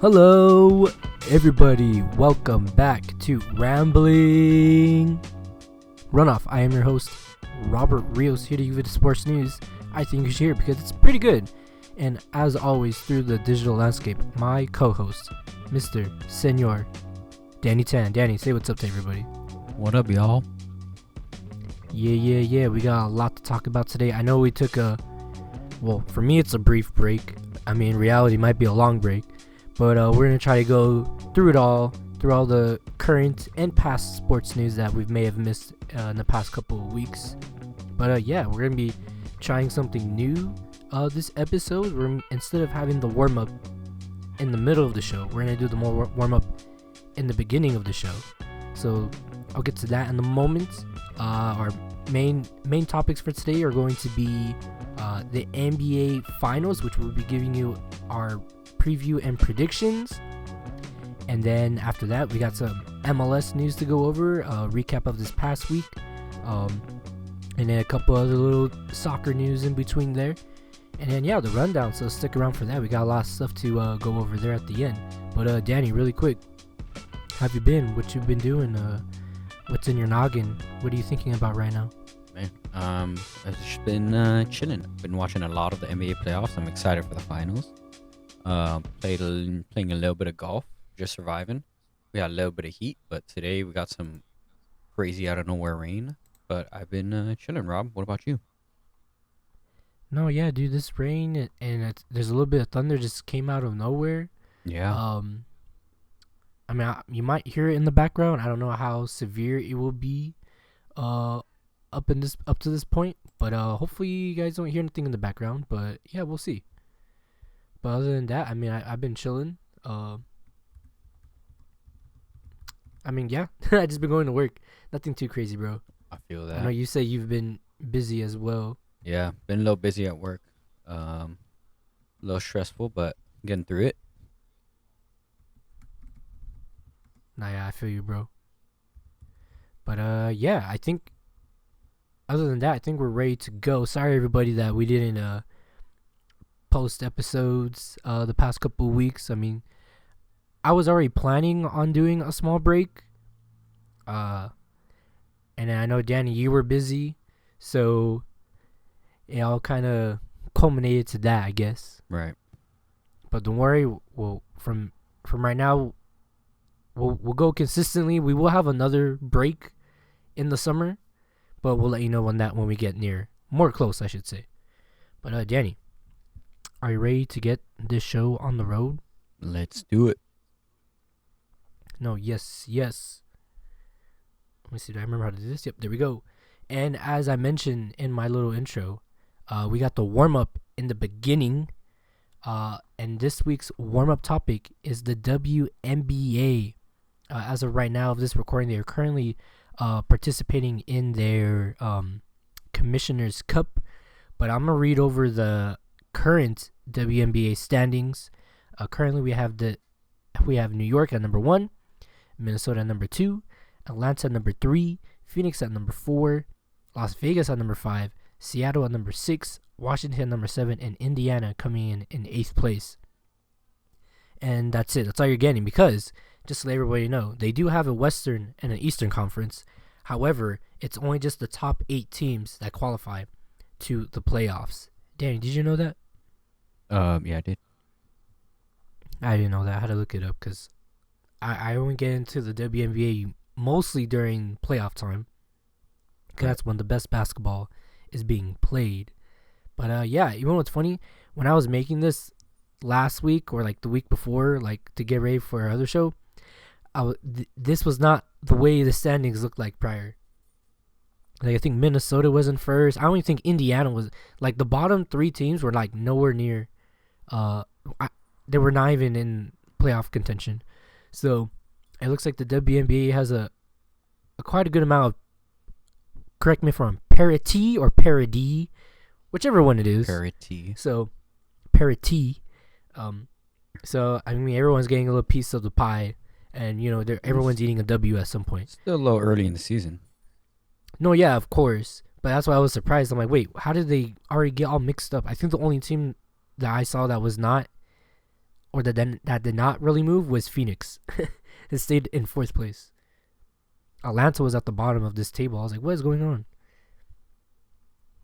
Hello, everybody. Welcome back to Rambling RunOff. I am your host, Robert Rios, here to give you the sports news I think you should hear because it's pretty good. And as always, through the digital landscape, my co-host, Mr. Senor Danny Tan. Danny, say what's up to everybody. What up, y'all? Yeah. We got a lot to talk about today. I know we took for me, it's a brief break. I mean, in reality, it might be a long break. But we're going to try to go through all the current and past sports news that we may have missed in the past couple of weeks. But we're going to be trying something new this episode. Instead of having the warm-up in the middle of the show, we're going to do the more warm-up in the beginning of the show. So I'll get to that in a moment. Our main topics for today are going to be the NBA Finals, which we'll be giving you our preview and predictions, and then after that we got some MLS news to go over, a recap of this past week, and then a couple other little soccer news in between there, and then the rundown. So stick around for that. We got a lot of stuff to go over there at the end. But Danny, really quick, how have you been? What you've been doing? What's in your noggin? What are you thinking about right now? Man, I've just been chilling. I've been watching a lot of the NBA playoffs. I'm excited for the finals. Playing a little bit of golf, just surviving. We had a little bit of heat, but today we got some crazy out of nowhere rain. But I've been chilling. Rob, what about you? No, yeah, dude, this rain and there's a little bit of thunder just came out of nowhere. Yeah. I mean, you might hear it in the background. I don't know how severe it will be, up to this point. But hopefully you guys don't hear anything in the background. But yeah, we'll see. But other than that, I mean, I've been chilling. I just been going to work. Nothing too crazy, bro. I feel that. I know you say you've been busy as well. Yeah, been a little busy at work. A little stressful, but getting through it. Nah, yeah, I feel you, bro. But I think other than that, I think we're ready to go. Sorry, everybody, that we didn't post episodes the past couple of weeks. I mean, I was already planning on doing a small break, and I know, Danny, you were busy, so it all kind of culminated to that, I guess. Right. But don't worry, from right now, we'll go consistently. We will have another break in the summer, but we'll let you know when we get more close, I should say. But Danny, are you ready to get this show on the road? Let's do it. No, yes. Let me see, do I remember how to do this? Yep, there we go. And as I mentioned in my little intro, we got the warm-up in the beginning. And this week's warm-up topic is the WNBA. As of right now of this recording, they are currently participating in their Commissioner's Cup. But I'm going to read over the current WNBA standings. Currently, we have New York at number 1, Minnesota at number 2, Atlanta at number 3, Phoenix at number 4, Las Vegas at number 5, Seattle at number 6, Washington at number 7, and Indiana coming in 8th place. And that's it. That's all you're getting, because just to let everybody know, they do have a Western and an Eastern Conference. However, it's only just the top 8 teams that qualify to the playoffs. Danny, did you know that? Yeah, I did. I didn't know that. I had to look it up because I only get into the WNBA mostly during playoff time, because that's when the best basketball is being played. But you know what's funny? When I was making this last week or like the week before, like to get ready for our other show, this was not the way the standings looked like prior. Like, I think Minnesota was in first. I don't even think Indiana was. Like, the bottom 3 teams were like nowhere near. They were not even in playoff contention. So it looks like the WNBA has a quite a good amount of, correct me if I'm wrong, parity or parity, whichever one it is. Parity. So parity. So I mean, everyone's getting a little piece of the pie, and everyone's eating a W at some point. Still a little early in the season. No, yeah, of course. But that's why I was surprised. I'm like, wait, how did they already get all mixed up? I think the only team that I saw that was not or that did not really move was Phoenix. It stayed in fourth place. Atlanta was at the bottom of this table. I was like, what is going on?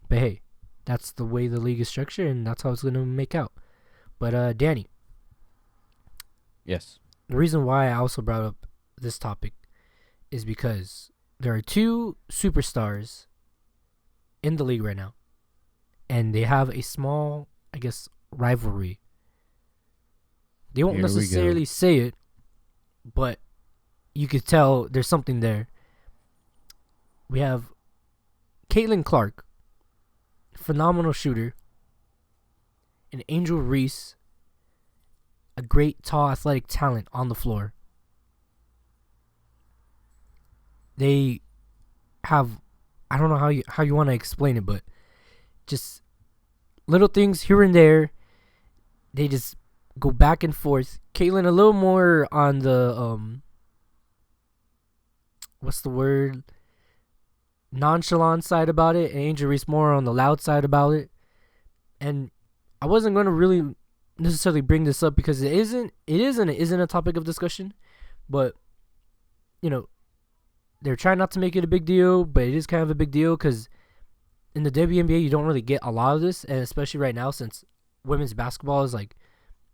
But hey, that's the way the league is structured, and that's how it's going to make out. But Danny. Yes. The reason why I also brought up this topic is because there are two superstars in the league right now, and they have a small, I guess, rivalry. They won't necessarily say it, but you could tell there's something there. We have Caitlin Clark, phenomenal shooter, and Angel Reese, a great tall athletic talent on the floor. They have, I don't know how you want to explain it, but just little things here and there. They just go back and forth. Caitlin a little more on the what's the word? Nonchalant side about it, and Angel Reese more on the loud side about it. And I wasn't going to really necessarily bring this up because it isn't a topic of discussion, but you know, they're trying not to make it a big deal, but it is kind of a big deal because in the WNBA you don't really get a lot of this, and especially right now since women's basketball is, like,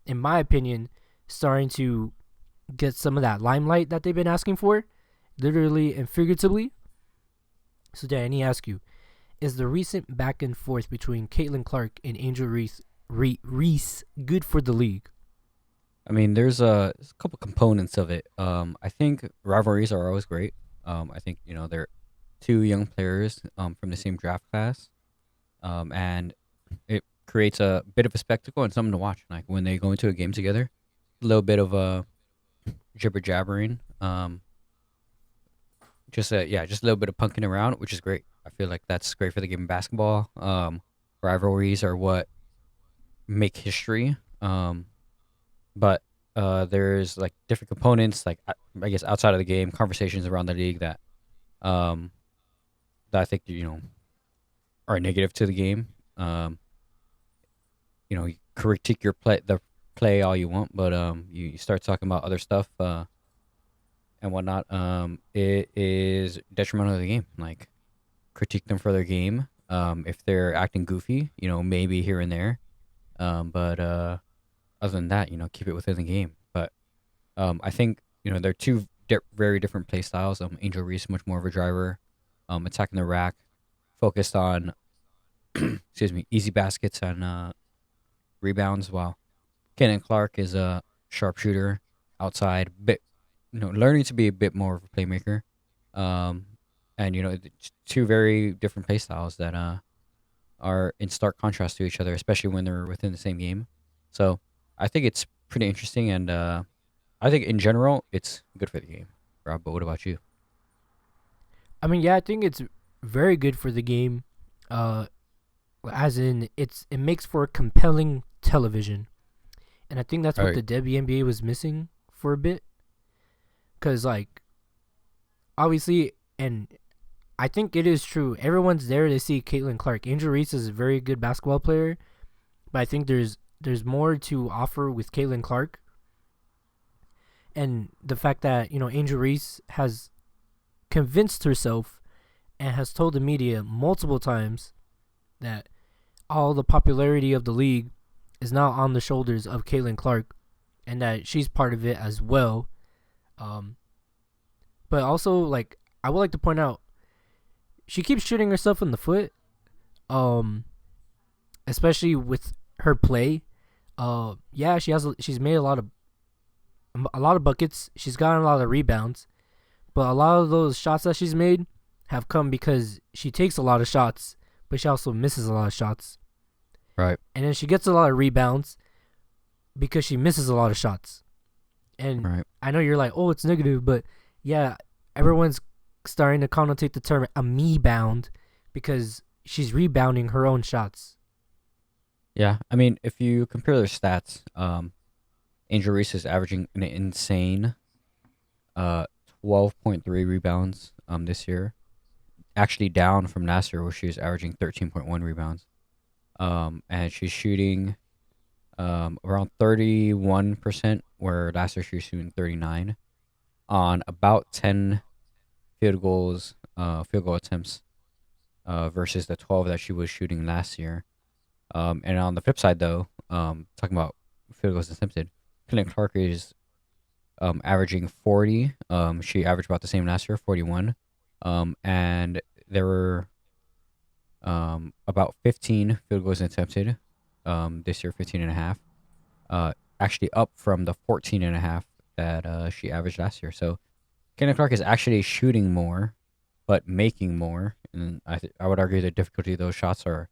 in my opinion, starting to get some of that limelight that they've been asking for, literally and figuratively. So Dan, I need to ask you, is the recent back and forth between Caitlin Clark and Angel Reese good for the league? I mean, there's a couple components of it. I think rivalries are always great. I think, they're two young players from the same draft class, and it creates a bit of a spectacle and something to watch. Like when they go into a game together, a little bit of jibber jabbering, just a little bit of punking around, which is great. I feel like that's great for the game of basketball. Rivalries are what make history. But there's like different components, like I guess outside of the game, conversations around the league that I think are negative to the game. You critique the play all you want, but you start talking about other stuff and whatnot. It is detrimental to the game. Like, critique them for their game. If they're acting goofy, maybe here and there. But other than that, keep it within the game. But I think they're two very different play styles. Angel Reese much more of a driver, attacking the rack, focused on excuse me, easy baskets and rebounds, while Kenan Clark is a sharpshooter outside, bit learning to be a bit more of a playmaker. And it's two very different play styles that are in stark contrast to each other, especially when they're within the same game. So I think it's pretty interesting, and I think in general it's good for the game. Rob, but what about you? I mean, yeah, I think it's very good for the game. As in, it makes for compelling television, and I think that's what the WNBA was missing for a bit. Cause like, obviously, and I think it is true. Everyone's there to see Caitlin Clark. Angel Reese is a very good basketball player, but I think there's more to offer with Caitlin Clark. And the fact that, Angel Reese has convinced herself and has told the media multiple times that all the popularity of the league is now on the shoulders of Caitlin Clark, and that she's part of it as well. But also, like, I would like to point out, she keeps shooting herself in the foot, especially with her play. Yeah, she's made a lot of buckets. She's gotten a lot of rebounds, but a lot of those shots that she's made have come because she takes a lot of shots, but she also misses a lot of shots. Right. And then she gets a lot of rebounds because she misses a lot of shots. And right. I know you're like, oh, it's negative, but yeah, everyone's starting to connotate the term a me-bound because she's rebounding her own shots. Yeah, I mean, if you compare their stats, Angel Reese is averaging an insane 12.3 rebounds this year. Actually down from last year where she was averaging 13.1 rebounds. And she's shooting around 31%, where last year she was shooting 39 on about 10 field goal attempts, versus the 12 that she was shooting last year. And on the flip side, though, talking about field goals attempted, Caitlin Clark is averaging 40. She averaged about the same last year, 41. And there were about 15 field goals attempted this year, 15 and a half. Actually up from the 14 and a half that she averaged last year. So Caitlin Clark is actually shooting more, but making more. And I would argue the difficulty of those shots are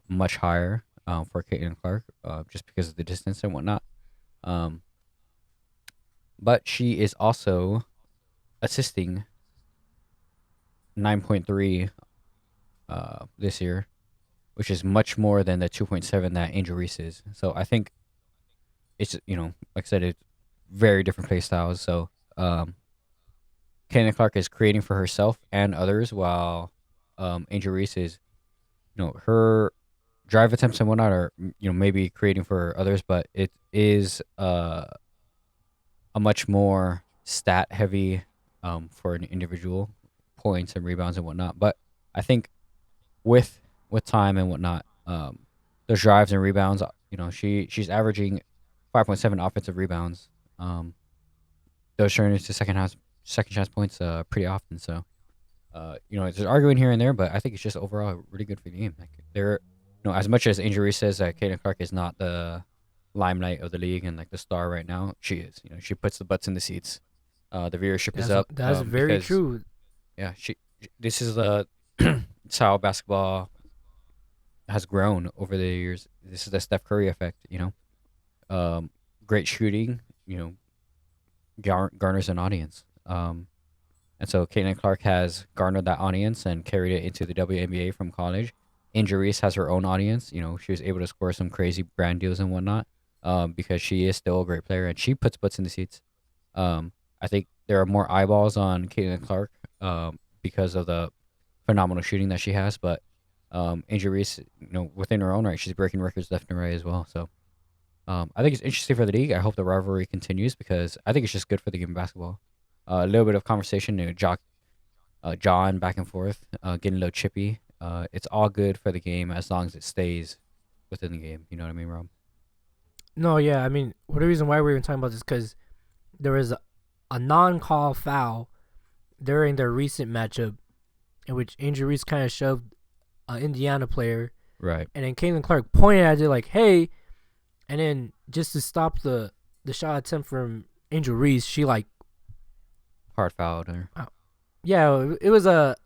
much higher for Caitlin Clark, just because of the distance and whatnot. But she is also assisting 9.3 this year, which is much more than the 2.7 that Angel Reese is. So I think it's, like I said, it's very different play styles. So Caitlin Clark is creating for herself and others, while Angel Reese is, her drive attempts and whatnot are, maybe creating for others, but it is a much more stat heavy for an individual, points and rebounds and whatnot. But I think with time and whatnot, those drives and rebounds, she's averaging 5.7 offensive rebounds. Those turn into second chance points pretty often. So there's arguing here and there, but I think it's just overall really good for the game. Like, as much as Angel Reese says that Caitlin Clark is not the limelight of the league and like the star right now, she is. She puts the butts in the seats. The viewership is up. That's very true. Yeah, this is it's how basketball has grown over the years. This is the Steph Curry effect. Great shooting, garners an audience. And so Caitlin Clark has garnered that audience and carried it into the WNBA from college. Angel Reese has her own audience. She was able to score some crazy brand deals and whatnot, because she is still a great player and she puts butts in the seats. I think there are more eyeballs on Caitlin Clark because of the phenomenal shooting that she has. But Angel Reese, within her own right, she's breaking records left and right as well. So I think it's interesting for the league. I hope the rivalry continues because I think it's just good for the game of basketball. A little bit of conversation, John back and forth, getting a little chippy. It's all good for the game as long as it stays within the game. You know what I mean, Rob? No, yeah. I mean, the reason why we were talking about this because there was a non-call foul during their recent matchup in which Angel Reese kind of shoved an Indiana player. Right. And then Caitlin Clark pointed at it like, hey. And then just to stop the shot attempt from Angel Reese, she like hard fouled her. Yeah, it was a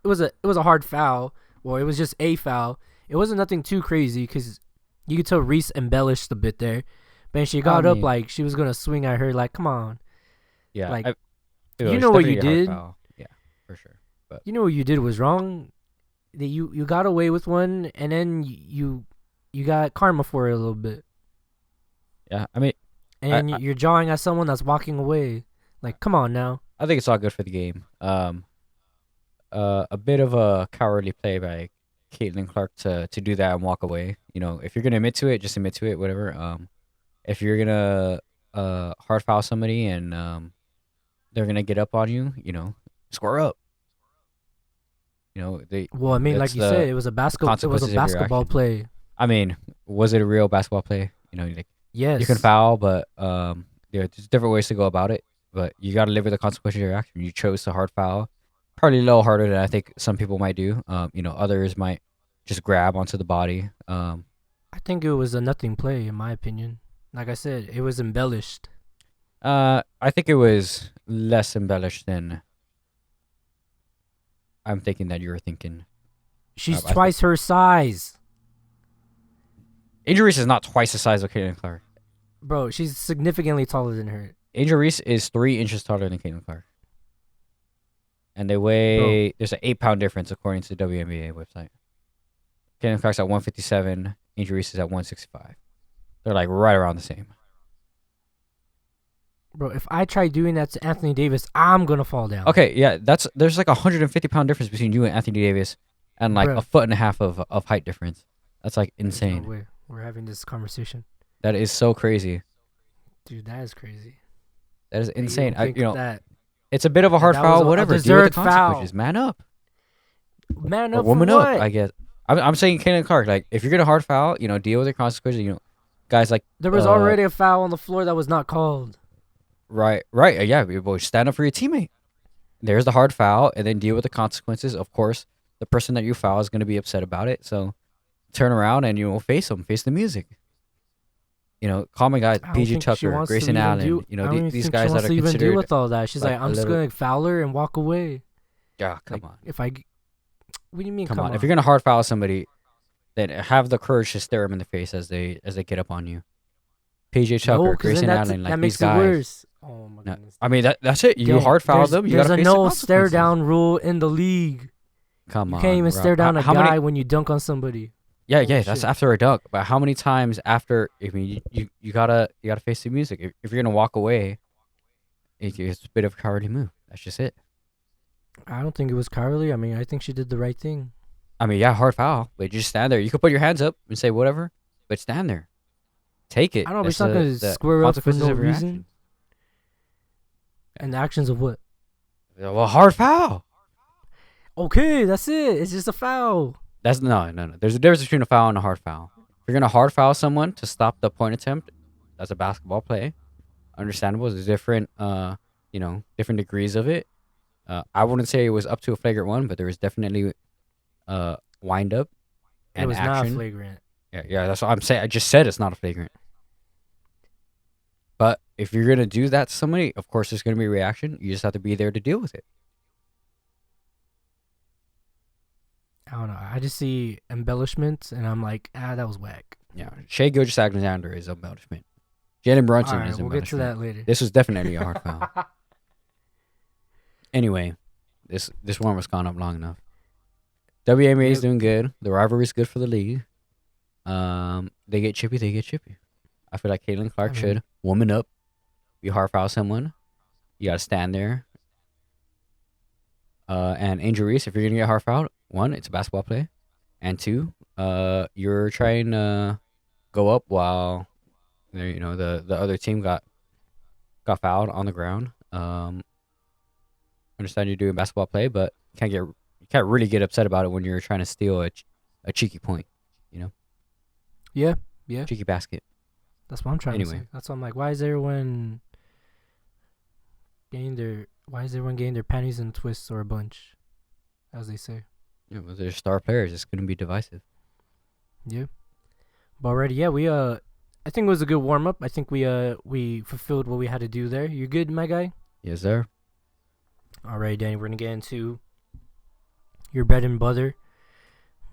hard foul. Well, it was just a foul. It wasn't nothing too crazy because you could tell Reese embellished a bit there. But she got up like she was gonna swing at her. Like, come on. Yeah, like you know what you did. Yeah, for sure. But you know what you did was wrong. That you got away with one, and then you got karma for it a little bit. Yeah, I mean, and you're jawing at someone that's walking away. Like, come on now. I think it's all good for the game. A bit of a cowardly play by Caitlin Clark to do that and walk away. If you're gonna admit to it, just admit to it. Whatever. If you're gonna hard foul somebody and they're gonna get up on you, score up. Well, I mean, like you said, it was a basketball play. I mean, was it a real basketball play? Yes. You can foul, but there's different ways to go about it. But you got to live with the consequences of your action. You chose to hard foul, probably a little harder than I think some people might do. Others might just grab onto the body. I think it was a nothing play, in my opinion. Like I said, it was embellished. I think it was less embellished than I'm thinking that you were thinking. She's twice her size. Angel Reese is not twice the size of Caitlin Clark. Bro, she's significantly taller than her. Angel Reese is 3 inches taller than Caitlin Clark. And they weigh... There's an 8-pound difference according to the WNBA website. Caitlin Clark's at 157. Angel Reese is at 165. They're like right around the same. Bro, if I try doing that to Anthony Davis, I'm going to fall down. Okay, yeah, there's like a 150-pound difference between you and Anthony Davis and like a foot and a half of height difference. That's like insane. No way. We're having this conversation. That is so crazy. Dude, that is crazy. That is That you insane. don't think that It's a bit of a hard that was foul. a Whatever. Deal with the deserved consequences. foul. Man up. Man Or up for woman up, what? I guess. I'm saying Caitlin Clark, like, if you're gonna hard foul, deal with the consequences. Guys like There was already a foul on the floor that was not called. right, yeah, your boy, stand up for your teammate. There's the hard foul, and then deal with the consequences. Of course, the person that you foul is gonna be upset about it. So turn around and face them, face the music. Call my guys, I don't PJ think she Tucker, wants to Grayson even Allen. do. I don't even These think guys she that wants are to even deal considered with all that. She's like, I'm just a little. gonna foul her and walk away. Yeah, come Like, on. What do you mean? Come on. If you're gonna hard foul somebody, then have the courage to stare them in the face as they get up on you. PJ Tucker, No, 'cause Grayson then Allen, like that these makes it guys. worse. Oh my No, goodness. I mean that's it. You Dang, hard foul them. You There's gotta a face the no stare consequences. down rule in the league. Come You on, can't even bro. stare down a How guy many? when you dunk on somebody. Yeah, Holy that's shit. after a dunk. But how many times after? I mean, you gotta face the music. If you're gonna walk away, it's a bit of a cowardly move. That's just it. I don't think it was cowardly. I mean, I think she did the right thing. I mean, yeah, hard foul, but you just stand there. You could put your hands up and say whatever, but stand there. Take it. I don't know, but That's she's not gonna the square up for consequences no of your reason. actions. And the actions of what? Well, hard foul. Okay, that's it. It's just a foul. That's no. There's a difference between a foul and a hard foul. If you're gonna hard foul someone to stop the point attempt, that's a basketball play. Understandable. There's different, different degrees of it. I wouldn't say it was up to a flagrant one, but there was definitely, wind up and It was action. not flagrant. Yeah, that's what I'm saying. I just said it's not a flagrant. But if you're gonna do that to somebody, of course there's gonna be a reaction. You just have to be there to deal with it. I don't know. I just see embellishments, and I'm like, that was whack. Yeah, Shea Gilgeous-Alexander is embellishment. Jalen Brunson All right, is we'll get to embellishment. that later. This was definitely a hard foul. Anyway, this one was gone up long enough. WNBA is doing good. The rivalry is good for the league. They get chippy. I feel like Caitlin Clark should woman up. You hard foul someone, you gotta stand there. And Angel Reese, if you're gonna get hard fouled, one, it's a basketball play, and two, you're trying to go up while the other team got fouled on the ground. Understand you're doing basketball play, but you can't really get upset about it when you're trying to steal a cheeky point, Yeah. cheeky basket. That's what I'm trying to Anyway. say. That's why I'm like, why is everyone getting their panties in twists or a bunch, as they say? Well, they're star players. It's gonna be divisive. Yeah. But already, yeah, I think it was a good warm up. I think we fulfilled what we had to do there. You good, my guy? Yes, sir. All right, Danny, we're gonna get into your bread and butter.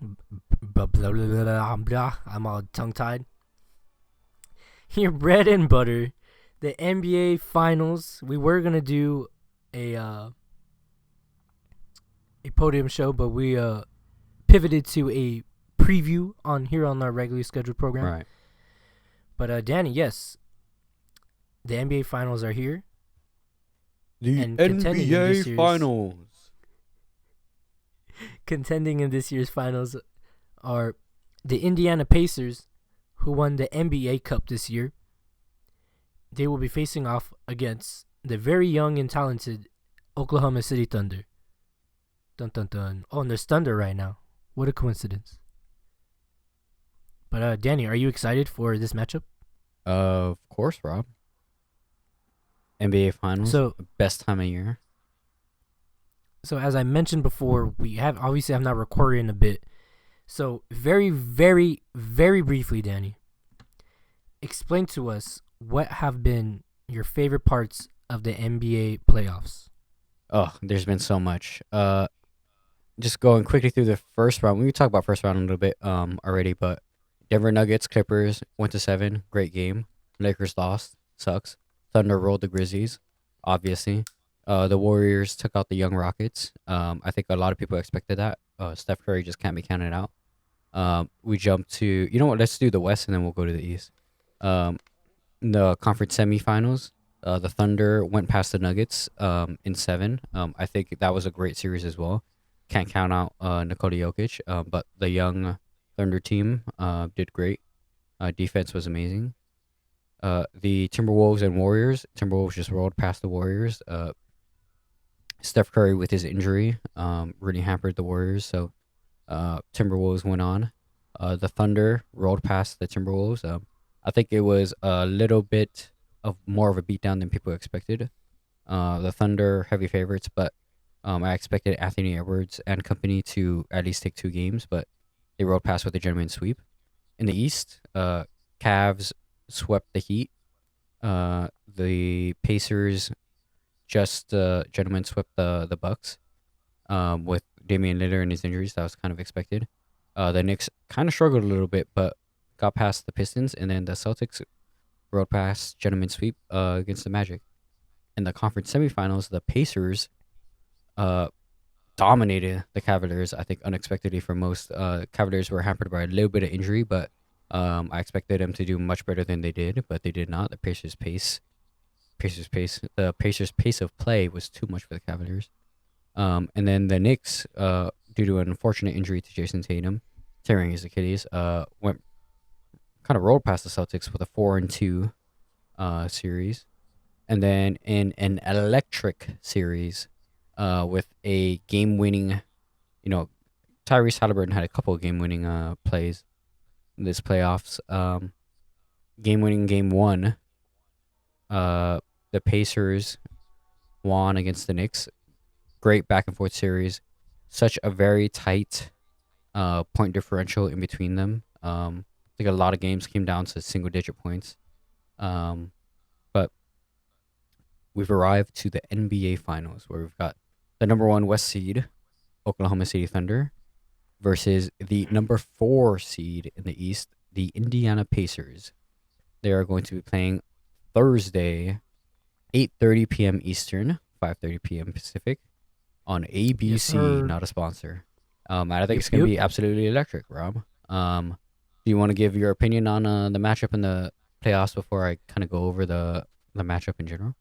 Blah, blah, blah, blah, blah. I'm all tongue tied. Your bread and butter, the NBA Finals. We were gonna do a podium show, but we pivoted to a preview on our regularly scheduled program. Right. But Danny, yes, the NBA Finals are here. The And contending in this NBA year's- Finals. Contending in this year's finals are the Indiana Pacers, who won the NBA Cup this year. They will be facing off against the very young and talented Oklahoma City Thunder. Dun dun dun. Oh, and there's Thunder right now. What a coincidence. But Danny, are you excited for this matchup? Of course, Rob. NBA Finals. So, best time of year. as I mentioned before, we have not recorded in a bit. So very, very, very briefly, Danny, explain to us what have been your favorite parts of the NBA playoffs. Oh, there's been so much. Just going quickly through the first round. We can talk about first round a little bit already, but Denver Nuggets, Clippers went to 7. Great game. Lakers lost. Sucks. Thunder rolled the Grizzlies, obviously. The Warriors took out the young Rockets. I think a lot of people expected that. Steph Curry just can't be counted out. We jumped to, you know what, let's do the West and then we'll go to the East. The conference semifinals, the Thunder went past the Nuggets in 7. I think that was a great series as well. Can't count out Nikola Jokic, but the young Thunder team did great. Defense was amazing. The Timberwolves and Warriors. Timberwolves just rolled past the Warriors. Steph Curry with his injury really hampered the Warriors, so Timberwolves went on. The Thunder rolled past the Timberwolves. I think it was a little bit of more of a beatdown than people expected. The Thunder heavy favorites, but I expected Anthony Edwards and company to at least take 2 games, but they rolled past with a gentleman's sweep. In the East, Cavs swept the Heat. The Pacers just gentlemen swept the Bucks with Damian Lillard and his injuries. That was kind of expected. The Knicks kind of struggled a little bit, but got past the Pistons, and then the Celtics rolled past gentleman's sweep against the Magic. In the conference semifinals, the Pacers dominated the Cavaliers. I think unexpectedly for most. Cavaliers were hampered by a little bit of injury, but I expected them to do much better than they did, but they did not. The Pacers' pace of play was too much for the Cavaliers. And then the Knicks, due to an unfortunate injury to Jason Tatum, tearing his Achilles, went kind of rolled past the Celtics with a 4-2 series. And then in an electric series, with a game-winning, Tyrese Halliburton had a couple of game-winning plays in this playoffs. Game-winning game 1, the Pacers won against the Knicks. Great back-and-forth series. Such a very tight point differential in between them. I think a lot of games came down to single-digit points. But we've arrived to the NBA Finals, where we've got the number 1 West seed, Oklahoma City Thunder, versus the number 4 seed in the East, the Indiana Pacers. They are going to be playing Thursday, 8:30 p.m. Eastern, 5:30 p.m. Pacific, on ABC, not a sponsor. I think it's going to be absolutely electric, Rob. Do you want to give your opinion on the matchup in the playoffs before I kind of go over the matchup in general?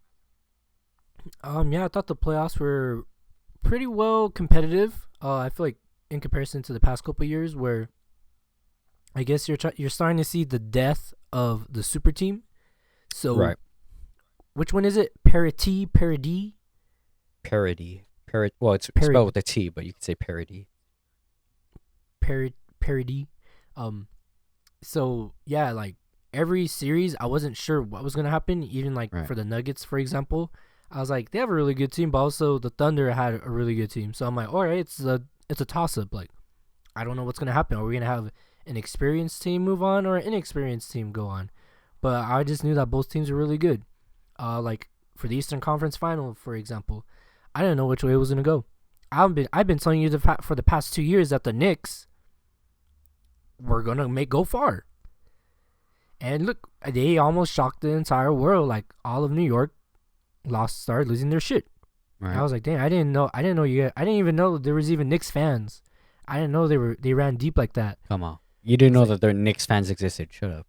Yeah, I thought the playoffs were pretty well competitive. I feel like in comparison to the past couple of years, where I guess you're starting to see the death of the super team. So, right. Which one is it? Parity? Well, it's spelled with a T, but you could say parody. Parody. So yeah, like every series, I wasn't sure what was gonna happen. Even like for the Nuggets, for example, I was like, they have a really good team, but also the Thunder had a really good team. So I'm like, all right, it's a toss up. Like, I don't know what's gonna happen. Are we gonna have an experienced team move on or an inexperienced team go on? But I just knew that both teams were really good. Like for the Eastern Conference Final, for example, I didn't know which way it was gonna go. I've been telling you for the past 2 years that the Knicks were gonna go far. And look, they almost shocked the entire world. Like all of New York started losing their shit. Right. I was like, dang, I didn't even know there was even Knicks fans. I didn't know they ran deep like that. Come on, you didn't know that their Knicks fans existed. Shut up.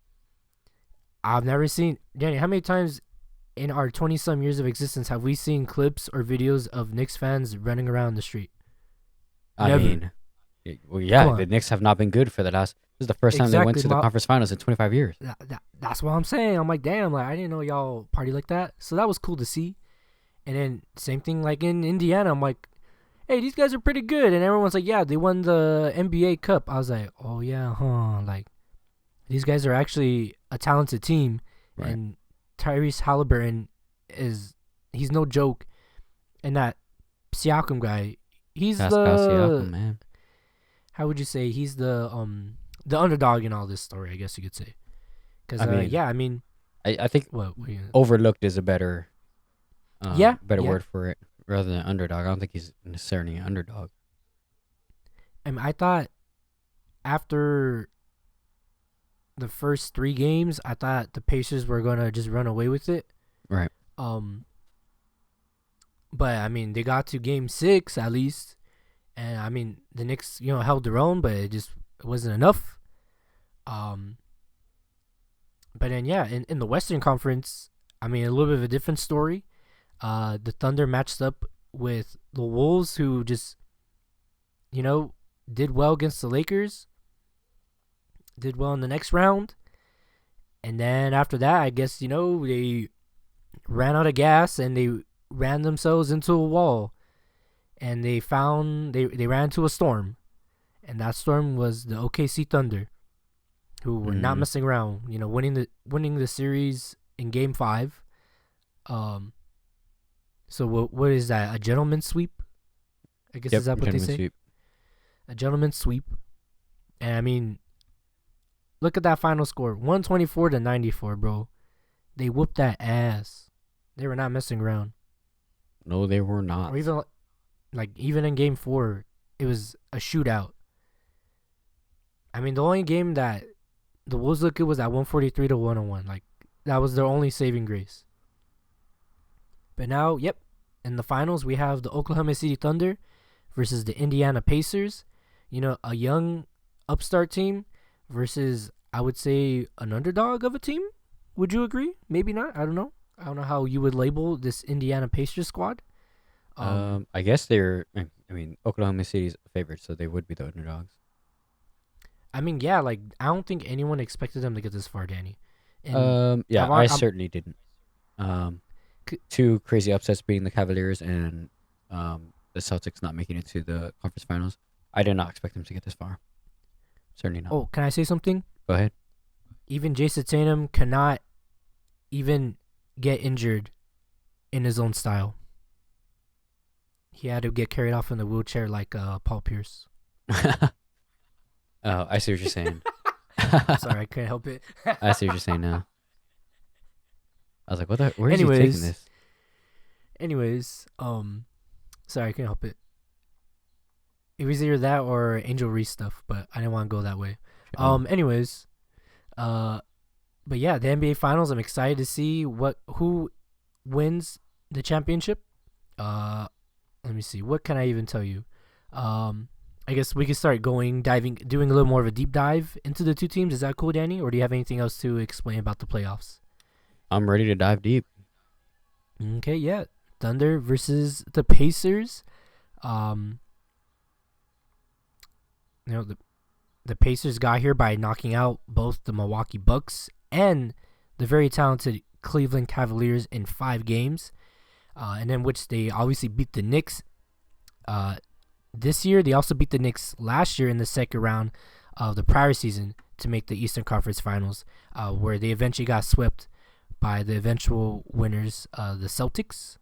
I've never seen, Danny, how many times in our 20-some years of existence have we seen clips or videos of Knicks fans running around the street? I mean, well, yeah, the Knicks have not been good for the last. This is the first time they went to the conference finals in 25 years. That's what I'm saying. I'm like, damn, like I didn't know y'all party like that. So that was cool to see. And then same thing like in Indiana. I'm like, hey, these guys are pretty good. And everyone's like, yeah, they won the NBA Cup. I was like, oh yeah, huh? Like these guys are actually a talented team. Right. And Tyrese Halliburton he's no joke. And that Siakam guy, he's Siakam, man. How would you say he's the underdog in all this story? I guess you could say. Because I think overlooked is a better word for it rather than underdog. I don't think he's necessarily an underdog. I thought after the first 3 games, I thought the Pacers were gonna just run away with it. Right. But I mean, they got to game 6 at least, and I mean the Knicks, held their own, but it wasn't enough. But then in the Western Conference, I mean a little bit of a different story. The Thunder matched up with the Wolves, who just, did well against the Lakers. Did well in the next round. And then after that, I guess, they ran out of gas and they ran themselves into a wall. And they ran into a storm. And that storm was the OKC Thunder, who were not messing around, winning the series in Game 5. So what is that? A gentleman's sweep? I guess is that what they say? Sweep. A gentleman's sweep. And I mean, look at that final score, 124-94, bro. They whooped that ass. They were not messing around. No, they were not. Or even in Game 4, it was a shootout. I mean, the only game that the Wolves looked good was at 143-101. Like, that was their only saving grace. But now, in the finals, we have the Oklahoma City Thunder versus the Indiana Pacers. A young upstart team versus, I would say, an underdog of a team. Would you agree? Maybe not. I don't know. I don't know how you would label this Indiana Pacers squad. I guess they're. I mean, Oklahoma City's a favorite, so they would be the underdogs. I mean, yeah. Like, I don't think anyone expected them to get this far, Danny. And I certainly didn't. Two crazy upsets being the Cavaliers and the Celtics not making it to the conference finals. I did not expect them to get this far. Certainly not. Oh, can I say something? Go ahead. Even Jason Tatum cannot even get injured in his own style. He had to get carried off in the wheelchair like Paul Pierce. Oh, I see what you're saying. Sorry, I couldn't help it. I see what you're saying now. I was like, where is he taking this? Anyways, sorry, I couldn't help it. It was either that or Angel Reese stuff, but I didn't want to go that way. Anyways, but yeah, the NBA Finals. I'm excited to see who wins the championship. Let me see. What can I even tell you? I guess we can start doing a little more of a deep dive into the two teams. Is that cool, Danny? Or do you have anything else to explain about the playoffs? I'm ready to dive deep. Okay, yeah. Thunder versus the Pacers. The Pacers got here by knocking out both the Milwaukee Bucks and the very talented Cleveland Cavaliers in 5 games. And then which they obviously beat the Knicks this year. They also beat the Knicks last year in the second round of the prior season to make the Eastern Conference Finals, where they eventually got swept by the eventual winners, the Celtics.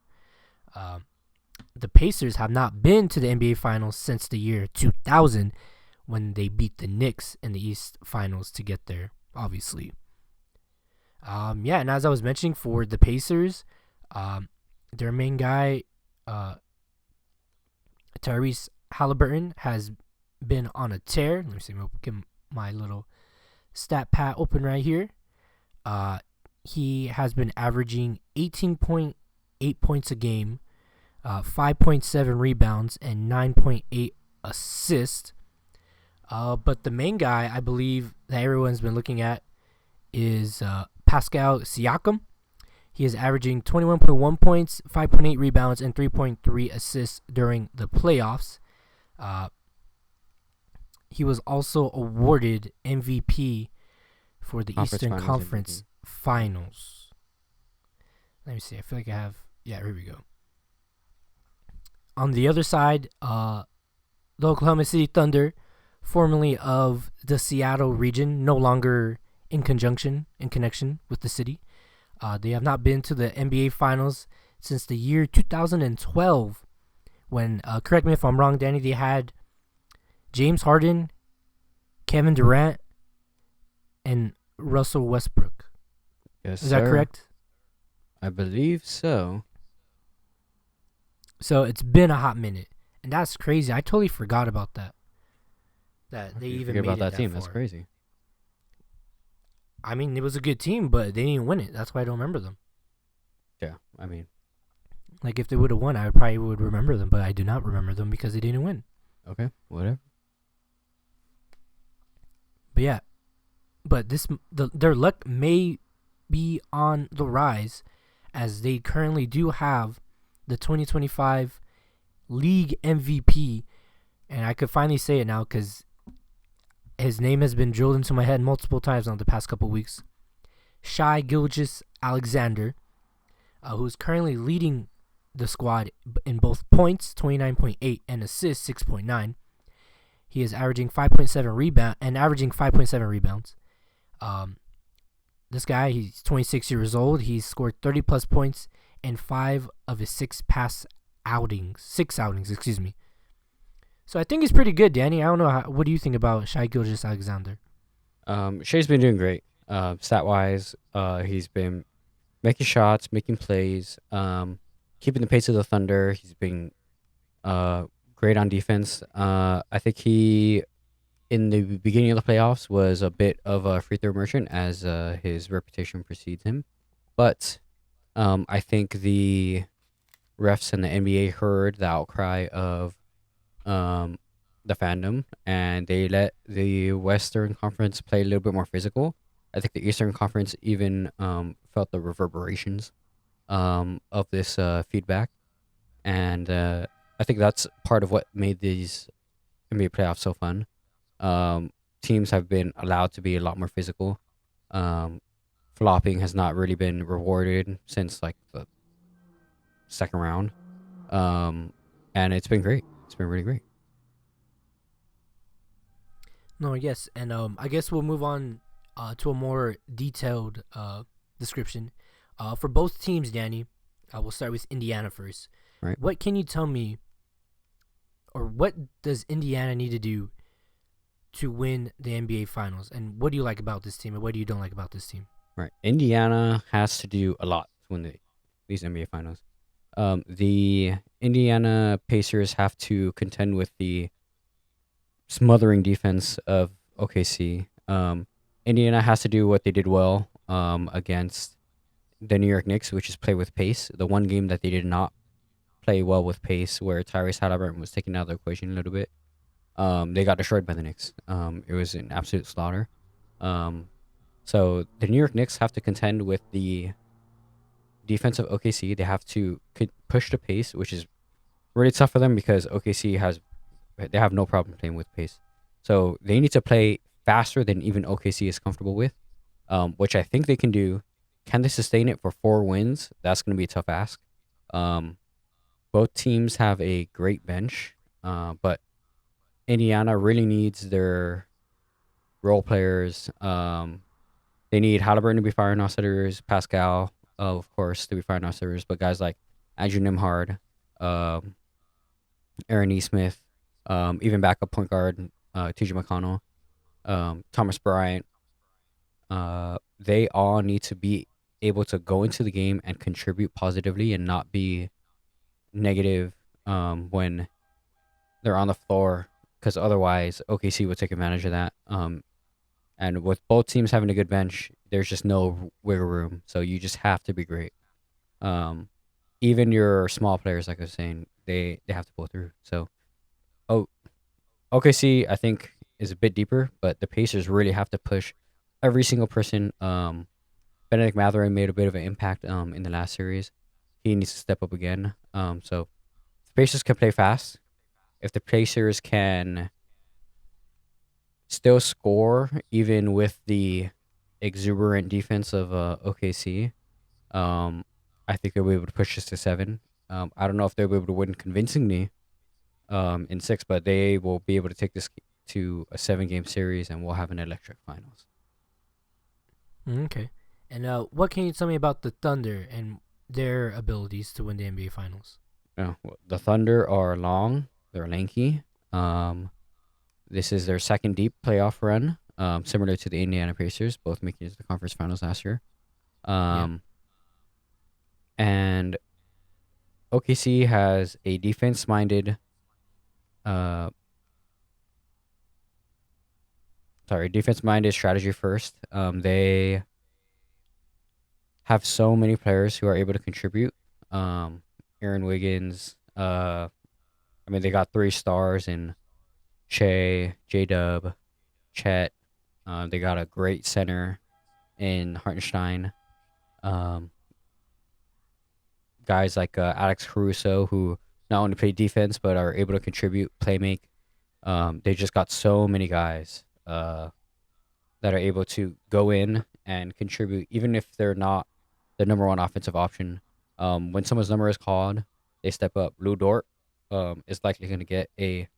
The Pacers have not been to the NBA Finals since the year 2000 when they beat the Knicks in the East Finals to get there, obviously. And as I was mentioning, for the Pacers, their main guy, Tyrese Halliburton, has been on a tear. Let me see. I'll get my little stat pad open right here. He has been averaging 18.8 points a game, 5.7 rebounds, and 9.8 assists. But the main guy, I believe, that everyone's been looking at is Pascal Siakam. He is averaging 21.1 points, 5.8 rebounds, and 3.3 assists during the playoffs. He was also awarded MVP for the Eastern Conference Finals. Let me see. I feel like I have... Yeah, here we go. On the other side, the Oklahoma City Thunder, formerly of the Seattle region, no longer in connection with the city. They have not been to the NBA Finals since the year 2012 when, correct me if I'm wrong, Danny, they had James Harden, Kevin Durant, and Russell Westbrook. Yes, Is that correct? I believe so. So it's been a hot minute, and that's crazy. I totally forgot about that. That they even made about it that team. far. That's crazy. I mean, it was a good team, but they didn't win it. That's why I don't remember them. Yeah, I mean, like if they would have won, I probably would remember them, but I do not remember them because they didn't win. Okay, whatever. But yeah, but their luck may be on the rise, as they currently do have the 2025 league MVP, and I could finally say it now because his name has been drilled into my head multiple times on the past couple weeks. Shai Gilgeous-Alexander, who's currently leading the squad in both points, 29.8, and assists, 6.9. He is averaging 5.7 rebounds. This guy, he's 26 years old. He's scored 30 plus points in 5 of his 6 outings. So I think he's pretty good, Danny. I don't know. What do you think about Shai Gilgeous-Alexander? Shay's been doing great. Stat wise, he's been making shots, making plays, keeping the pace of the Thunder. He's been great on defense. I think he, in the beginning of the playoffs, was a bit of a free throw merchant as his reputation precedes him. But I think the refs and the NBA heard the outcry of the fandom, and they let the Western Conference play a little bit more physical. I think the Eastern Conference even felt the reverberations of this feedback, and I think that's part of what made these NBA playoffs so fun. Teams have been allowed to be a lot more physical. Flopping has not really been rewarded since like the second round, and it's been great. It's been really great. No, yes, and I guess we'll move on to a more detailed description for both teams, Danny. We'll start with Indiana first. Right. What can you tell me, or what does Indiana need to do to win the NBA Finals? And what do you like about this team, and what do you don't like about this team? Right. Indiana has to do a lot to win these NBA Finals. The Indiana Pacers have to contend with the smothering defense of OKC. Indiana has to do what they did well against the New York Knicks, which is play with pace. The one game that they did not play well with pace, where Tyrese Halliburton was taken out of the equation a little bit, they got destroyed by the Knicks. It was an absolute slaughter. So the New York Knicks have to contend with the defense of OKC. They have to push the pace, which is really tough for them because OKC have no problem playing with pace. So they need to play faster than even OKC is comfortable with, which I think they can do. Can they sustain it for 4 wins? That's going to be a tough ask. Both teams have a great bench, but Indiana really needs their role players. They need Halliburton to be firing off setters, Pascal, of course, to be firing off setters, but guys like Andrew Nimhard, Aaron Nesmith, even backup point guard TJ McConnell, Thomas Bryant, they all need to be able to go into the game and contribute positively and not be negative when they're on the floor, because otherwise OKC will take advantage of that. And with both teams having a good bench, there's just no wiggle room. So you just have to be great. Even your small players, like I was saying, they have to pull through. So, OKC, I think, is a bit deeper, but the Pacers really have to push every single person. Benedict Mathurin made a bit of an impact in the last series. He needs to step up again. So, if the Pacers can play fast, if the Pacers can still score even with the exuberant defense of OKC, I think they'll be able to push this to 7. I don't know if they'll be able to win convincingly in 6, but they will be able to take this to a 7-game series, and we'll have an electric finals. Okay. And what can you tell me about the Thunder and their abilities to win the NBA Finals? Well, the Thunder are long. They're lanky. This is their second deep playoff run, similar to the Indiana Pacers, both making it to the conference finals last year. And OKC has a defense-minded, defense-minded strategy first. They have so many players who are able to contribute. Aaron Wiggins. They got 3 stars in Shea, J-Dub, Chet. They got a great center in Hartenstein. Guys like Alex Caruso, who not only play defense but are able to contribute, play make. They just got so many guys that are able to go in and contribute, even if they're not the number one offensive option. When someone's number is called, they step up. Lou Dort is likely going to get a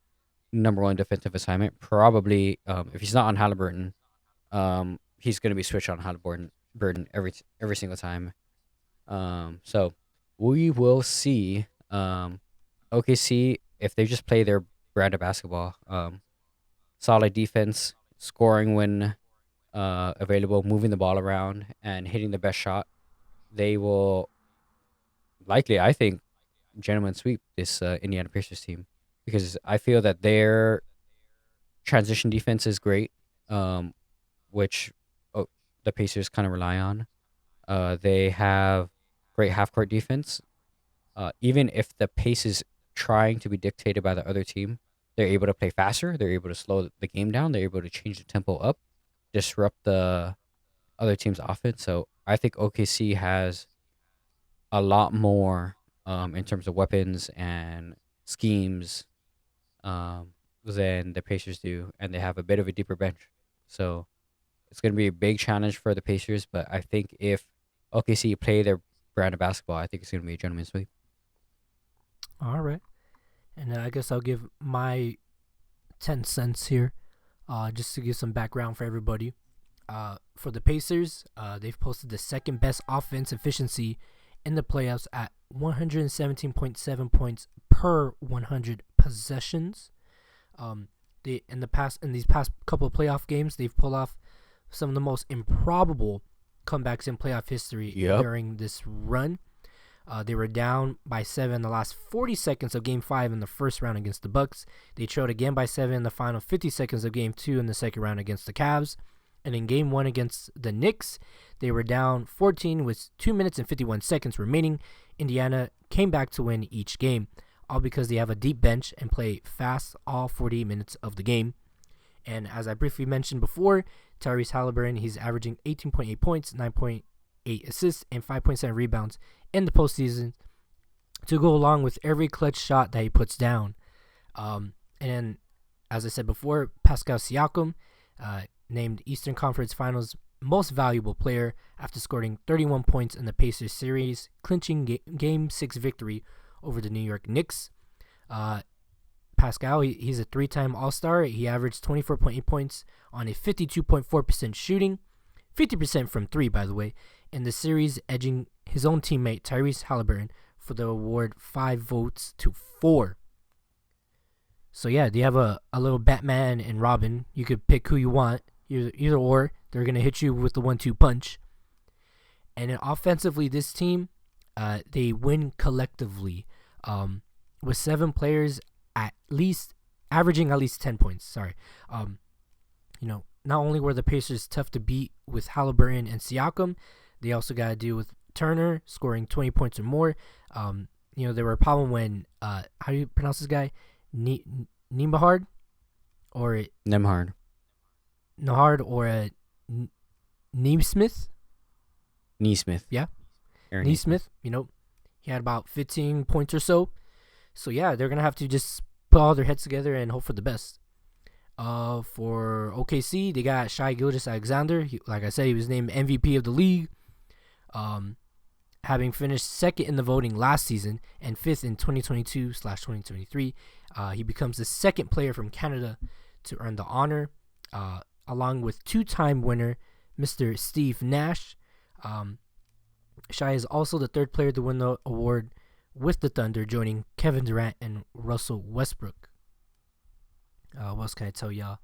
number one defensive assignment. Probably, if he's not on Halliburton, he's going to be switched on Halliburton Burden every single time. So we will see. OKC, if they just play their brand of basketball, solid defense, scoring when available, moving the ball around, and hitting the best shot, they will likely, I think, gentlemen sweep this Indiana Pacers team, because I feel that their transition defense is great, which the Pacers kind of rely on. They have great half court defense. Even if the pace is trying to be dictated by the other team, they're able to play faster. They're able to slow the game down. They're able to change the tempo up, disrupt the other team's offense. So I think OKC has a lot more in terms of weapons and schemes than the Pacers do, and they have a bit of a deeper bench. So it's going to be a big challenge for the Pacers, but I think if OKC play their brand of basketball, I think it's going to be a gentleman's sweep. All right. And I guess I'll give my 10 cents here, just to give some background for everybody. For the Pacers, they've posted the second best offense efficiency in the playoffs at 117.7 points per 100 possessions. In these past couple of playoff games, they've pulled off some of the most improbable comebacks in playoff history during this run. They were down by 7 in the last 40 seconds of Game 5 in the first round against the Bucks. They trailed again by 7 in the final 50 seconds of Game 2 in the second round against the Cavs. And in Game 1 against the Knicks, they were down 14 with 2 minutes and 51 seconds remaining. Indiana came back to win each game, all because they have a deep bench and play fast all 48 minutes of the game. And as I briefly mentioned before, Tyrese Halliburton, he's averaging 18.8 points, 9.8 assists, and 5.7 rebounds in the postseason to go along with every clutch shot that he puts down. And as I said before, Pascal Siakam, named Eastern Conference Finals most valuable player after scoring 31 points in the Pacers series, clinching Game 6 victory over the New York Knicks. Pascal, he's a 3-time All-Star. He averaged 24.8 points on a 52.4% shooting, 50% from 3, by the way, in the series, edging his own teammate Tyrese Halliburton for the award 5 votes to 4. So yeah, they have a little Batman and Robin. You could pick who you want. Either or, they're going to hit you with the 1-2 punch. And then offensively, this team, they win collectively with 7 players averaging at least 10 points. Not only were the Pacers tough to beat with Halliburton and Siakam, they also got to deal with Turner scoring 20 points or more. There were a problem when, how do you pronounce this guy? Nembhard? Or Nembhard. Nembhard or Neesmith? Neesmith. Yeah. Neesmith, he had about 15 points or so. So, yeah, they're going to have to just put all their heads together and hope for the best. For OKC, they got Shai Gilgeous-Alexander. Like I said, he was named MVP of the league. Having finished second in the voting last season and 5th in 2022/2023. He becomes the second player from Canada to earn the honor, along with 2-time winner Mr. Steve Nash. Shai is also the 3rd player to win the award with the Thunder, joining Kevin Durant and Russell Westbrook. What else can I tell y'all?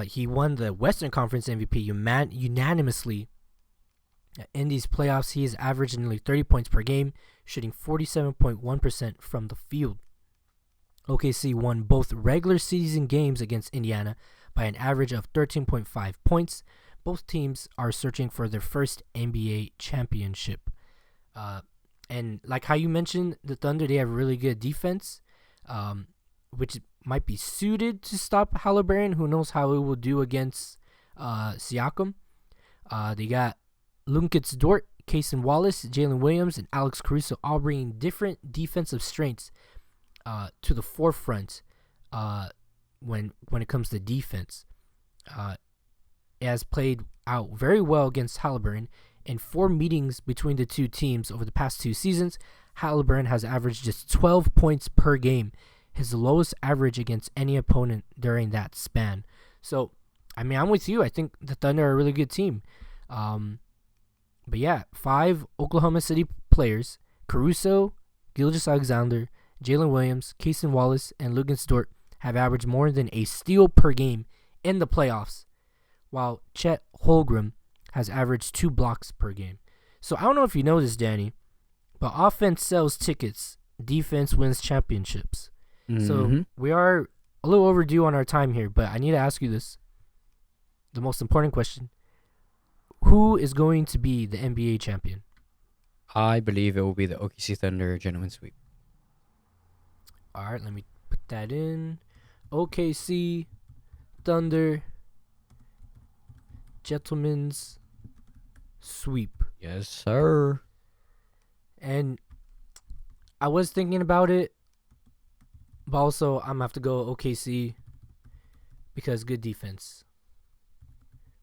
He won the Western Conference MVP unanimously. In these playoffs, he has averaged nearly 30 points per game, shooting 47.1% from the field. OKC won both regular season games against Indiana by an average of 13.5 points. Both teams are searching for their first NBA championship. And like how you mentioned, the Thunder, they have really good defense, which might be suited to stop Halliburton. Who knows how it will do against Siakam. They got Lunkitz Dort, Cason Wallace, Jalen Williams, and Alex Caruso all bringing different defensive strengths to the forefront when it comes to defense. it has played out very well against Halliburton. In 4 meetings between the two teams over the past 2 seasons, Halliburton has averaged just 12 points per game, his lowest average against any opponent during that span. So, I mean, I'm with you. I think the Thunder are a really good team. But yeah, 5 Oklahoma City players, Caruso, Gilgeous-Alexander, Jalen Williams, Cason Wallace, and Luguentz Dort have averaged more than a steal per game in the playoffs, while Chet Holmgren has averaged 2 blocks per game. So I don't know if you know this, Danny, but offense sells tickets, defense wins championships. So we are a little overdue on our time here, but I need to ask you this. The most important question. Who is going to be the NBA champion? I believe it will be the OKC Thunder gentleman sweep. All right, let me put that in. OKC Thunder gentleman's sweep. Yes, sir. And I was thinking about it, but also I'm going to have to go OKC because good defense.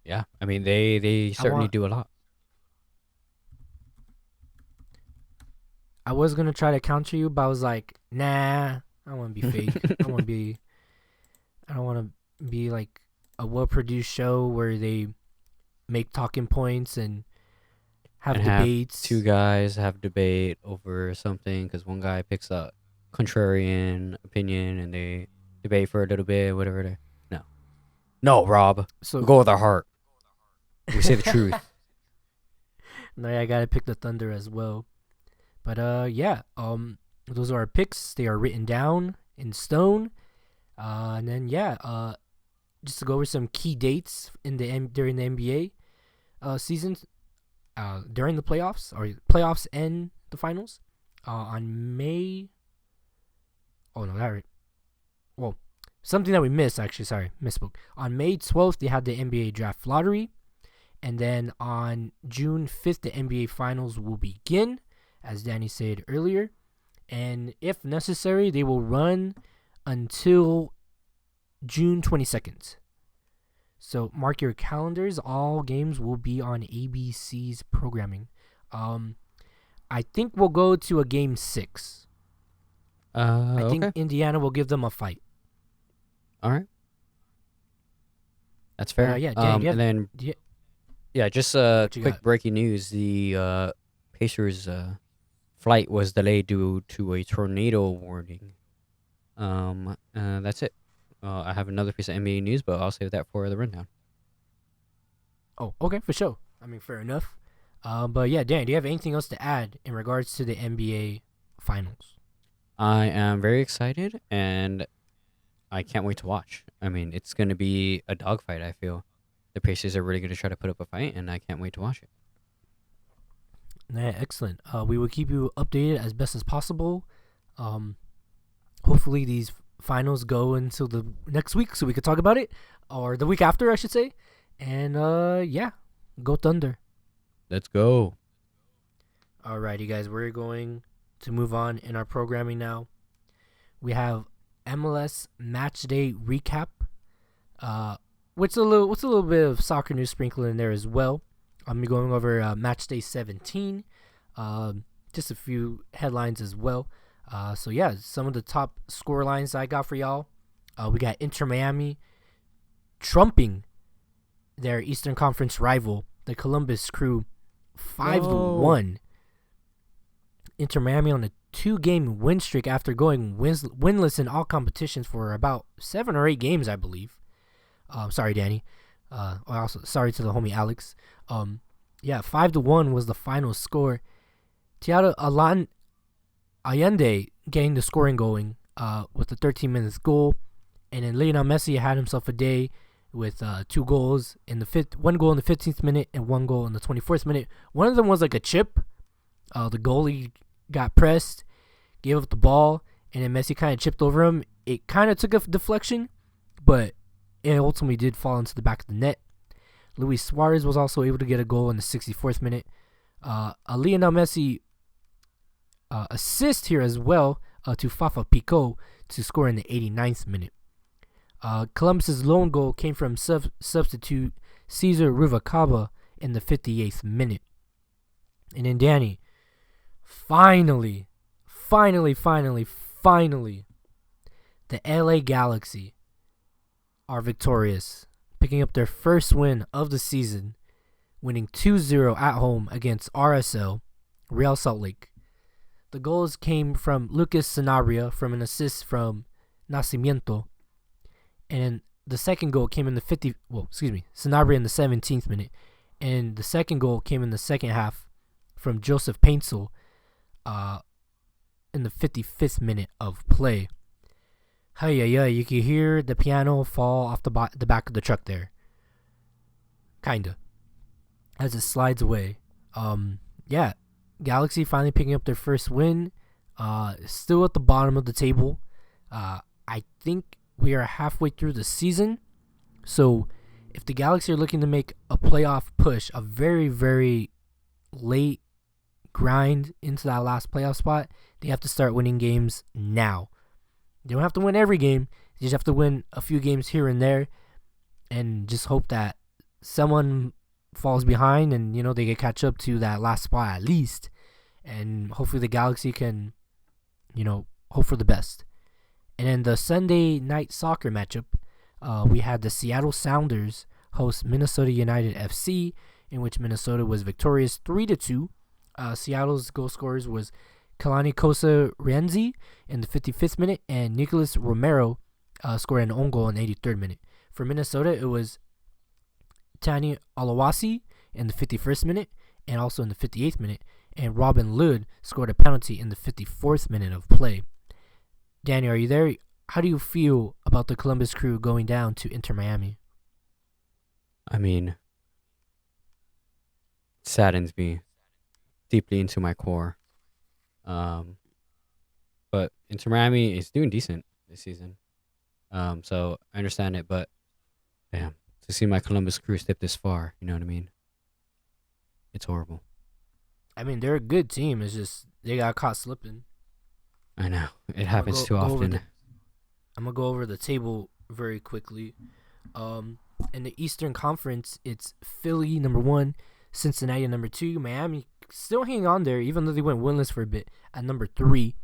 Yeah, I mean, they certainly do a lot. I was going to try to counter you, but I was like, nah, I don't want to be fake. I don't want to be like a well-produced show where they make talking points and have debates. Have 2 guys have debate over something because one guy picks a contrarian opinion and they debate for a little bit, whatever. No, Rob. So we go with our heart. We say the truth. No, yeah, I gotta pick the Thunder as well. But yeah, those are our picks. They are written down in stone. And then yeah, just to go over some key dates in during the NBA season, during the playoffs and the finals, on May. Oh no, that right. Well, something that we missed actually. Sorry, misspoke. On May 12th, they had the NBA draft lottery. And then on June 5th, the NBA Finals will begin, as Danny said earlier. And if necessary, they will run until June 22nd. So mark your calendars. All games will be on ABC's programming. I think we'll go to a game 6. I think Indiana will give them a fight. All right. That's fair. Yeah, Dan, and then... Yeah, just quick breaking news. The Pacers' flight was delayed due to a tornado warning. That's it. I have another piece of NBA news, but I'll save that for the rundown. Oh, okay, for sure. I mean, fair enough. But yeah, Dan, do you have anything else to add in regards to the NBA Finals? I am very excited, and I can't wait to watch. I mean, it's going to be a dogfight, I feel. The Pacers are really going to try to put up a fight, and I can't wait to watch it. Yeah, excellent. We will keep you updated as best as possible. Hopefully these finals go until the next week so we could talk about it, or the week after, I should say. And yeah, go Thunder. Let's go. Alrighty, guys, we're going to move on in our programming now. We have MLS Match Day recap. What's a little bit of soccer news sprinkled in there as well. I'm going over Match Day 17. Just a few headlines as well. So yeah, some of the top score lines I got for y'all. We got Inter Miami trumping their Eastern Conference rival, the Columbus Crew, 5-1. Inter Miami on a 2-game win streak after going winless in all competitions for about 7 or 8 games, I believe. Sorry, Danny. Also, sorry to the homie Alex. Yeah, 5-1 was the final score. Thiago Allende getting the scoring going with the 13 minutes goal. And then Lionel Messi had himself a day with 2 goals in the 1 goal in the 15th minute and 1 goal in the 24th minute. One of them was like a chip. The goalie got pressed, gave up the ball, and then Messi kind of chipped over him. It kind of took a deflection, but it ultimately did fall into the back of the net. Luis Suarez was also able to get a goal in the 64th minute. A Lionel Messi assist here as well to Fafa Picault to score in the 89th minute. Columbus's lone goal came from substitute Cesar Ruvalcaba in the 58th minute. And then Danny, finally, the LA Galaxy are victorious, picking up their first win of the season, winning 2-0 at home against RSL, Real Salt Lake. The goals came from Lucas Sanabria from an assist from Nacimiento, and the second goal came in the Sanabria in the 17th minute, and the second goal came in the second half from Joseph Paintsel in the 55th minute of play. You can hear the piano fall off the back of the truck there. Kinda. As it slides away. Galaxy finally picking up their first win. Still at the bottom of the table. I think we are halfway through the season. So if the Galaxy are looking to make a playoff push, a very, very late grind into that last playoff spot, they have to start winning games now. They don't have to win every game. They just have to win a few games here and there and just hope that someone falls behind and, they can catch up to that last spot at least. And hopefully the Galaxy can, hope for the best. And in the Sunday night soccer matchup, we had the Seattle Sounders host Minnesota United FC, in which Minnesota was victorious 3-2. Seattle's goal scorers was Kalani Kosa Rienzi in the 55th minute, and Nicholas Romero scored an own goal in the 83rd minute. For Minnesota, it was Tani Alawasi in the 51st minute and also in the 58th minute, and Robin Lod scored a penalty in the 54th minute of play. Danny, are you there? How do you feel about the Columbus Crew going down to Inter Miami? I mean, it saddens me deeply into my core. But Inter Miami is doing decent this season. So I understand it, but damn, to see my Columbus Crew step this far, you know what I mean? It's horrible. I mean, they're a good team. It's just they got caught slipping. I know. It happens too often. I'm going to go over the table very quickly. In the Eastern Conference, it's Philly, number 1, Cincinnati, number 2, Miami still hanging on there, even though they went winless for a bit, at number 3.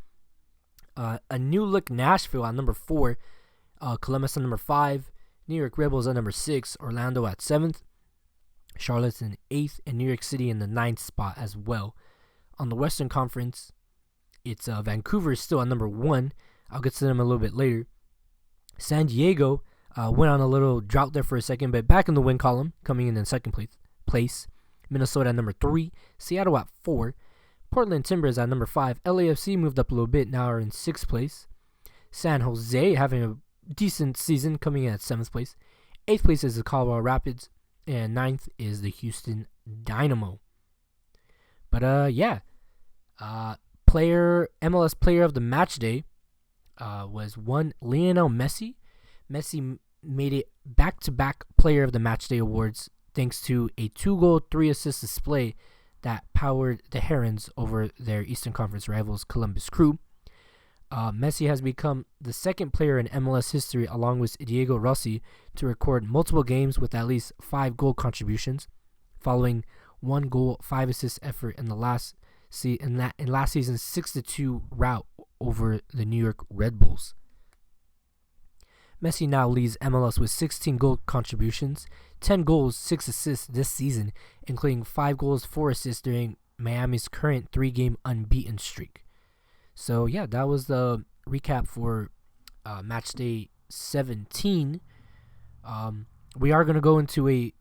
A new look Nashville at number 4, Columbus at number 5, New York Red Bulls at number 6, Orlando at 7th, Charlotte's in 8th, and New York City in the 9th spot as well. On the Western Conference, it's Vancouver is still at number 1. I'll get to them a little bit later. San Diego went on a little drought there for a second, but back in the win column, coming in second place. Minnesota at number 3, Seattle at 4, Portland Timbers at number 5, LAFC moved up a little bit, now are in 6th place. San Jose having a decent season, coming in at 7th place. 8th place is the Colorado Rapids, and 9th is the Houston Dynamo. But MLS Player of the Match Day was one Lionel Messi. Messi made it back-to-back Player of the Match Day awards thanks to a 2-goal, 3-assist display that powered the Herons over their Eastern Conference rivals Columbus Crew. Messi has become the second player in MLS history, along with Diego Rossi, to record multiple games with at least 5 goal contributions, following 1 goal, 5-assist effort in last season's 6-2 rout over the New York Red Bulls. Messi now leads MLS with 16 goal contributions, 10 goals, 6 assists this season, including 5 goals, 4 assists during Miami's current 3-game unbeaten streak. So, yeah, that was the recap for Match Day 17. We are going to go into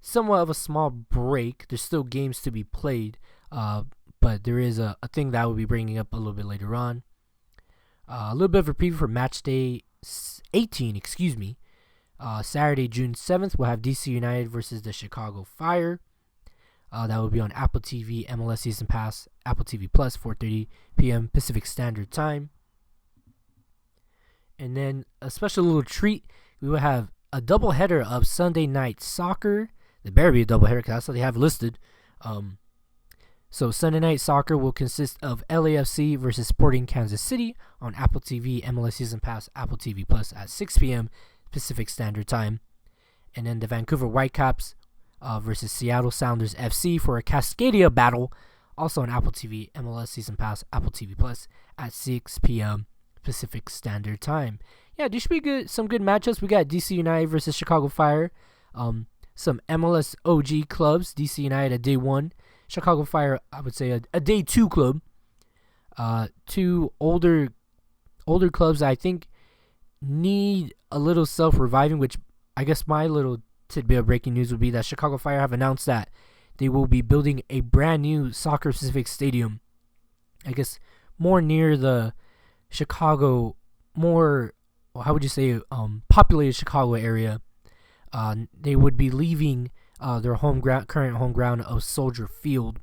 somewhat of a small break. There's still games to be played, but there is a thing that I will be bringing up a little bit later on. A little bit of a preview for Match Day 18, Saturday, June 7th, we'll have DC United versus the Chicago Fire. That will be on Apple TV, MLS Season Pass, Apple TV Plus, 4:30 p.m. Pacific Standard Time. And then a special little treat, we will have a doubleheader of Sunday night soccer. There better be a doubleheader because that's what they have listed. So Sunday night soccer will consist of LAFC versus Sporting Kansas City on Apple TV, MLS Season Pass, Apple TV Plus at 6 p.m. Pacific Standard Time. And then the Vancouver Whitecaps versus Seattle Sounders FC for a Cascadia battle, also on Apple TV, MLS Season Pass, Apple TV Plus at 6 p.m. Pacific Standard Time. Yeah, these should be good. Some good matchups. We got DC United versus Chicago Fire. Some MLS OG clubs. DC United a day 1. Chicago Fire, I would say a day 2 club. Two older clubs I think need a little self-reviving, which I guess my little tidbit of breaking news would be that Chicago Fire have announced that they will be building a brand new soccer-specific stadium. I guess more near the Chicago, how would you say, populated Chicago area. They would be leaving their current home ground of Soldier Field.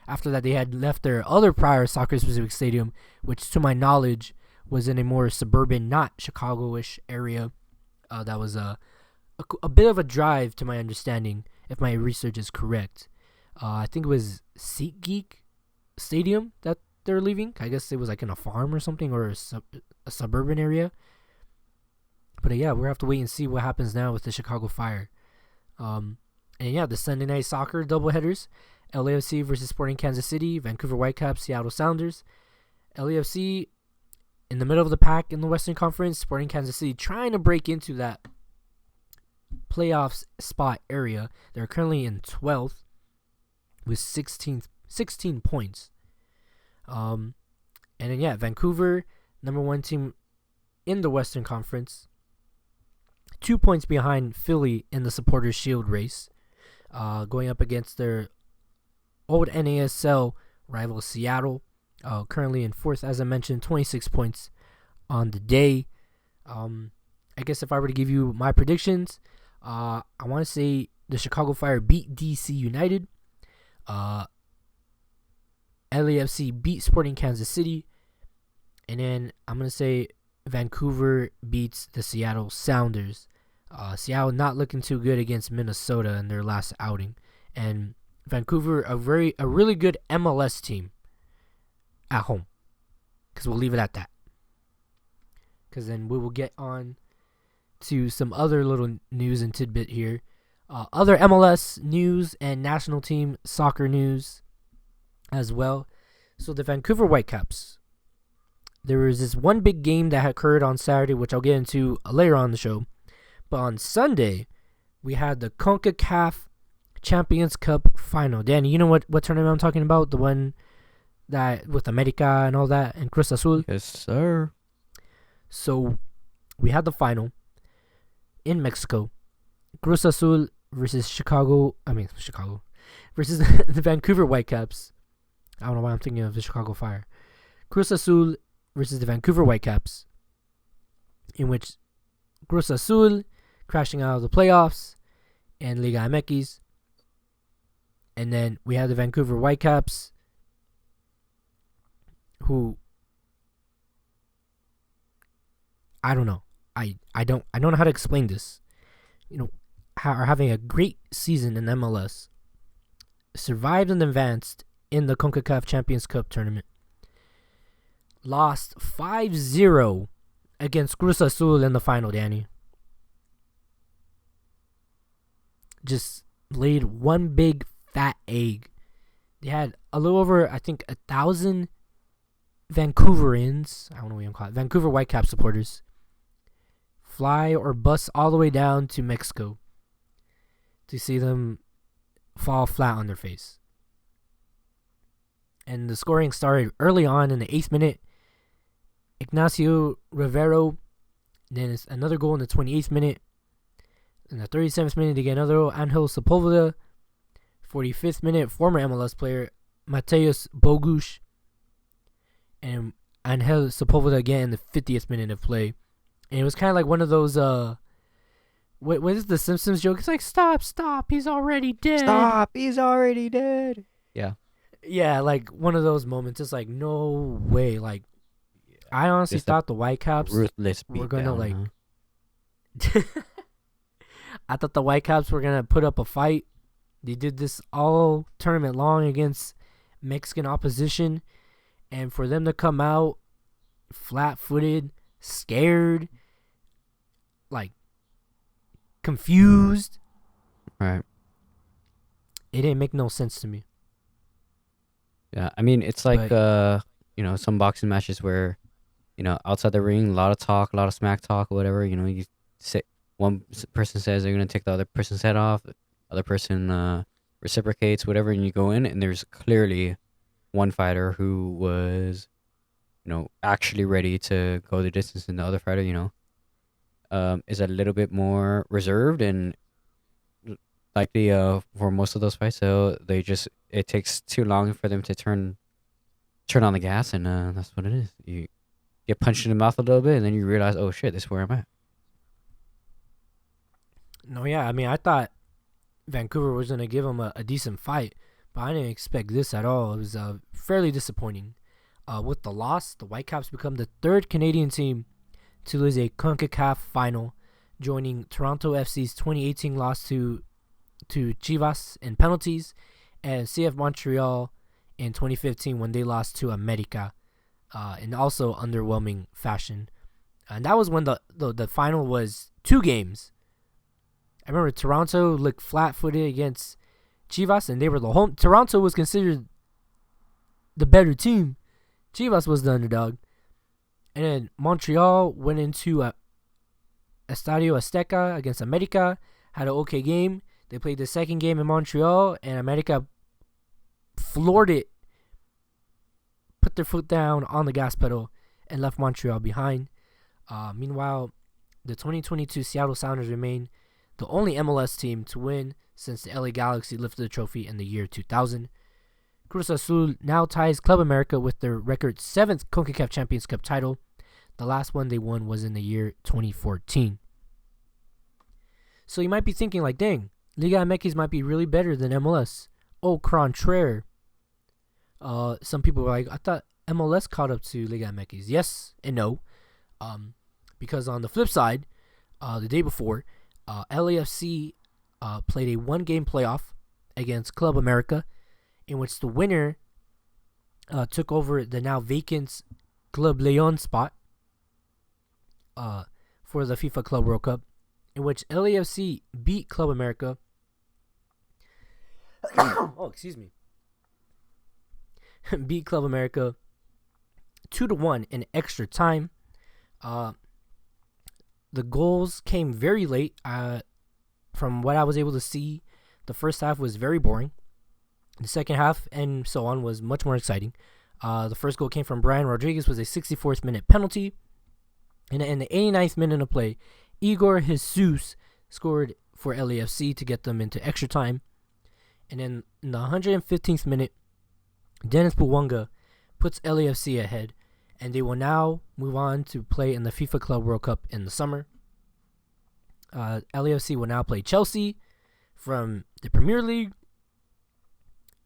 After that, they had left their other prior soccer-specific stadium, which to my knowledge was in a more suburban, not Chicago-ish area. That was a bit of a drive, to my understanding, if my research is correct. I think it was SeatGeek Stadium that they're leaving. I guess it was like in a farm or something, or a suburban area. But yeah, we'll have to wait and see what happens now with the Chicago Fire. And yeah, the Sunday night soccer doubleheaders. LAFC versus Sporting Kansas City, Vancouver Whitecaps, Seattle Sounders. LAFC in the middle of the pack in the Western Conference. Sporting Kansas City trying to break into that playoffs spot area. They're currently in 12th with 16 points. And then yeah, Vancouver, number 1 team in the Western Conference. 2 points behind Philly in the Supporters Shield race. Going up against their old NASL rival Seattle. Currently in 4th, as I mentioned, 26 points on the day. I guess if I were to give you my predictions, I want to say the Chicago Fire beat DC United. LAFC beat Sporting Kansas City. And then I'm going to say Vancouver beats the Seattle Sounders. Seattle not looking too good against Minnesota in their last outing. And Vancouver, a really good MLS team at home. Because we'll leave it at that. Because then we will get on to some other little news and tidbit here. Other MLS news and national team soccer news as well. So the Vancouver Whitecaps. There was this one big game that occurred on Saturday, which I'll get into later on in the show. But on Sunday, we had the CONCACAF Champions Cup Final. Danny, you know what tournament I'm talking about? The one that with America and all that, and Cruz Azul? Yes, sir. So, we had the final in Mexico. Cruz Azul versus versus the Vancouver Whitecaps. I don't know why I'm thinking of the Chicago Fire. Cruz Azul versus the Vancouver Whitecaps, in which Cruz Azul crashing out of the playoffs and Liga MX. And then we have the Vancouver Whitecaps, who I don't know. I don't know how to explain this. Are having a great season in MLS. Survived and advanced in the CONCACAF Champions Cup tournament. Lost 5-0 against Cruz Azul in the final, Danny. Just laid one big fat egg. They had a little over, I think, 1,000 Vancouverians, I don't know what you call it, Vancouver Whitecap supporters, fly or bus all the way down to Mexico to see them fall flat on their face. And the scoring started early on in the 8th minute. Ignacio Rivero. Then it's another goal in the 28th minute. In the 37th minute, they get another goal. Angel Sepulveda. 45th minute, former MLS player Mateus Bogusz. And Angel Sepulveda again in the 50th minute of play. And it was kind of like one of those, what is the Simpsons joke? It's like, stop, he's already dead. Stop, he's already dead. Yeah. Yeah, like one of those moments. It's like, no way. Like, I honestly thought the Whitecaps were gonna like. Huh? I thought the Whitecaps were gonna put up a fight. They did this all tournament long against Mexican opposition, and for them to come out flat-footed, scared, like confused, Right. it didn't make no sense to me. Yeah. I mean, it's like But some boxing matches where, outside the ring, a lot of talk, a lot of smack talk, or whatever. You say person says they're gonna take the other person's head off, the other person reciprocates, whatever, and you go in, and there's clearly one fighter who was, actually ready to go the distance, and the other fighter, is a little bit more reserved and likely for most of those fights. So it takes too long for them to turn on the gas, and that's what it is. You get punched in the mouth a little bit, and then you realize, oh shit, this is where I'm at. no, yeah, I mean, I thought Vancouver was gonna give them a decent fight, but I didn't expect this at all. It was fairly disappointing. With the loss, the Whitecaps become the third Canadian team to lose a CONCACAF final, joining Toronto FC's 2018 loss to Chivas in penalties, and CF Montreal in 2015 when they lost to America in also underwhelming fashion. And that was when the final was 2 games. I remember Toronto looked flat-footed against Chivas, and they were the home. Toronto was considered the better team. Chivas was the underdog. And then Montreal went into Estadio Azteca against America, had an okay game. They played the second game in Montreal, and America floored it, put their foot down on the gas pedal, and left Montreal behind. Meanwhile, the 2022 Seattle Sounders remain the only MLS team to win since the LA Galaxy lifted the trophy in the year 2000. Cruz Azul now ties Club America with their record 7th CONCACAF Champions Cup title. The last one they won was in the year 2014. So you might be thinking like, dang, Liga MX might be really better than MLS. Au contraire. Some people were like, I thought MLS caught up to Liga MX. Yes and no. Because on the flip side, the day before, LAFC played a 1-game playoff against Club America, in which the winner took over the now vacant Club Leon spot for the FIFA Club World Cup, in which LAFC beat Club America. Beat Club America 2-1 in extra time. The goals came very late. From what I was able to see, the first half was very boring. The second half and so on was much more exciting. The first goal came from Brian Rodriguez, was a 64th minute penalty. And in the 89th minute of play, Igor Jesus scored for LAFC to get them into extra time. And then in the 115th minute, Dennis Bouanga puts LAFC ahead, and they will now move on to play in the FIFA Club World Cup in the summer. LAFC will now play Chelsea from the Premier League,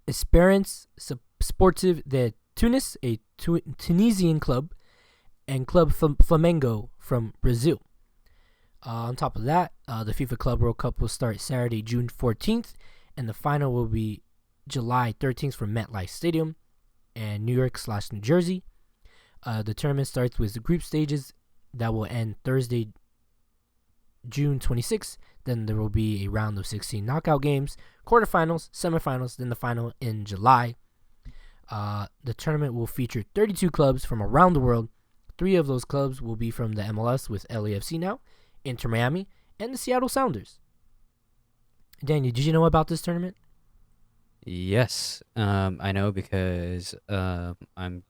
Esperance Sportive de Tunis, a Tunisian club, and Club Flamengo from Brazil. On top of that, the FIFA Club World Cup will start Saturday, June 14th, and the final will be July 13th from MetLife Stadium and New York/New Jersey. The tournament starts with the group stages that will end Thursday, June 26th. Then there will be a round of 16 knockout games, quarterfinals, semifinals, then the final in July. The tournament will feature 32 clubs from around the world. 3 of those clubs will be from the MLS with LAFC now, Inter Miami, and the Seattle Sounders. Daniel, did you know about this tournament? Yes, I know because I'm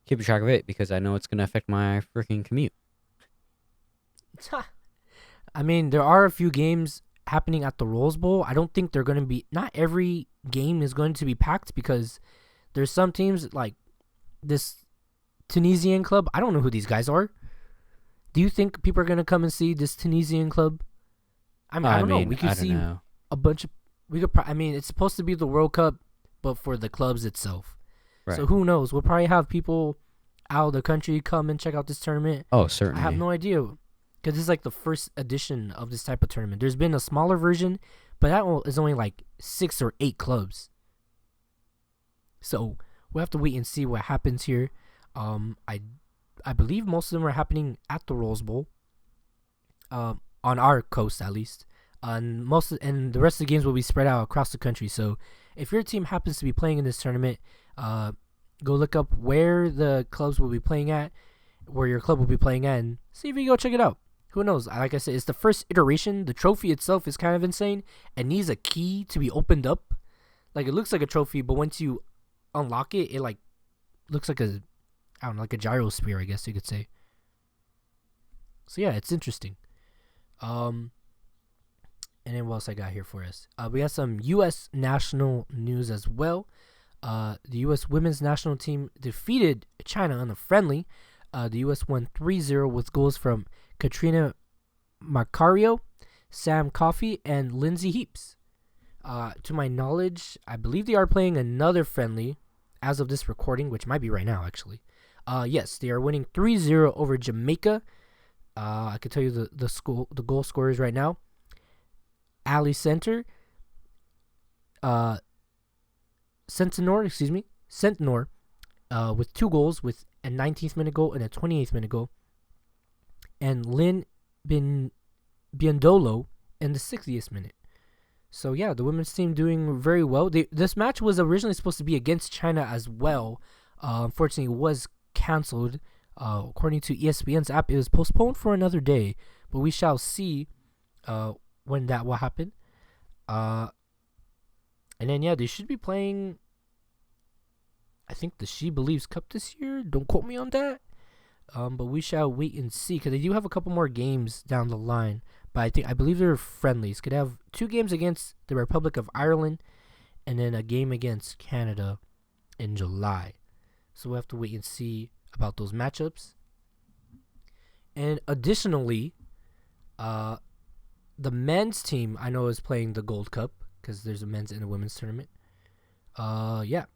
keeping track of it because I know it's going to affect my freaking commute. I mean, there are a few games happening at the Rose Bowl. I don't think they're going to be... Not every game is going to be packed because there's some teams like this Tunisian club. I don't know who these guys are. Do you think people are going to come and see this Tunisian club? I don't know. We could see a bunch of... it's supposed to be the World Cup, but for the clubs itself. Right. So who knows? We'll probably have people out of the country come and check out this tournament. Oh, certainly. I have no idea. Because this is like the first edition of this type of tournament. There's been a smaller version, but that one is only like 6 or 8 clubs. So we'll have to wait and see what happens here. I believe most of them are happening at the Rose Bowl. On our coast at least. And the rest of the games will be spread out across the country. So if your team happens to be playing in this tournament, go look up where the clubs will be playing at, where your club will be playing at, and see if you go check it out. Who knows? Like I said, it's the first iteration. The trophy itself is kind of insane. It needs a key to be opened up. Like, it looks like a trophy, but once you unlock it, it like looks like a gyrosphere, I guess you could say. So yeah, it's interesting. And then what else I got here for us? We got some U.S. national news as well. The U.S. women's national team defeated China on a friendly. The U.S. won 3-0 with goals from Katrina Macario, Sam Coffey, and Lindsay Heaps. To my knowledge, I believe they are playing another friendly as of this recording, which might be right now, actually. Yes, they are winning 3-0 over Jamaica. I can tell you the goal scorers right now. Ali Centenor, with 2 goals, with a 19th minute goal and a 28th minute goal. And Lynn Biondolo in the 60th minute. So yeah, the women's team doing very well. This match was originally supposed to be against China as well. Unfortunately, it was canceled. According to ESPN's app, it was postponed for another day. But we shall see when that will happen. And then yeah, they should be playing, I think, the She Believes Cup this year. Don't quote me on that. But we shall wait and see, because they do have a couple more games down the line. But I believe they're friendlies. Could have 2 games against the Republic of Ireland, and then a game against Canada in July. So we'll have to wait and see about those matchups. And additionally, the men's team I know is playing the Gold Cup, because there's a men's and a women's tournament. Yeah.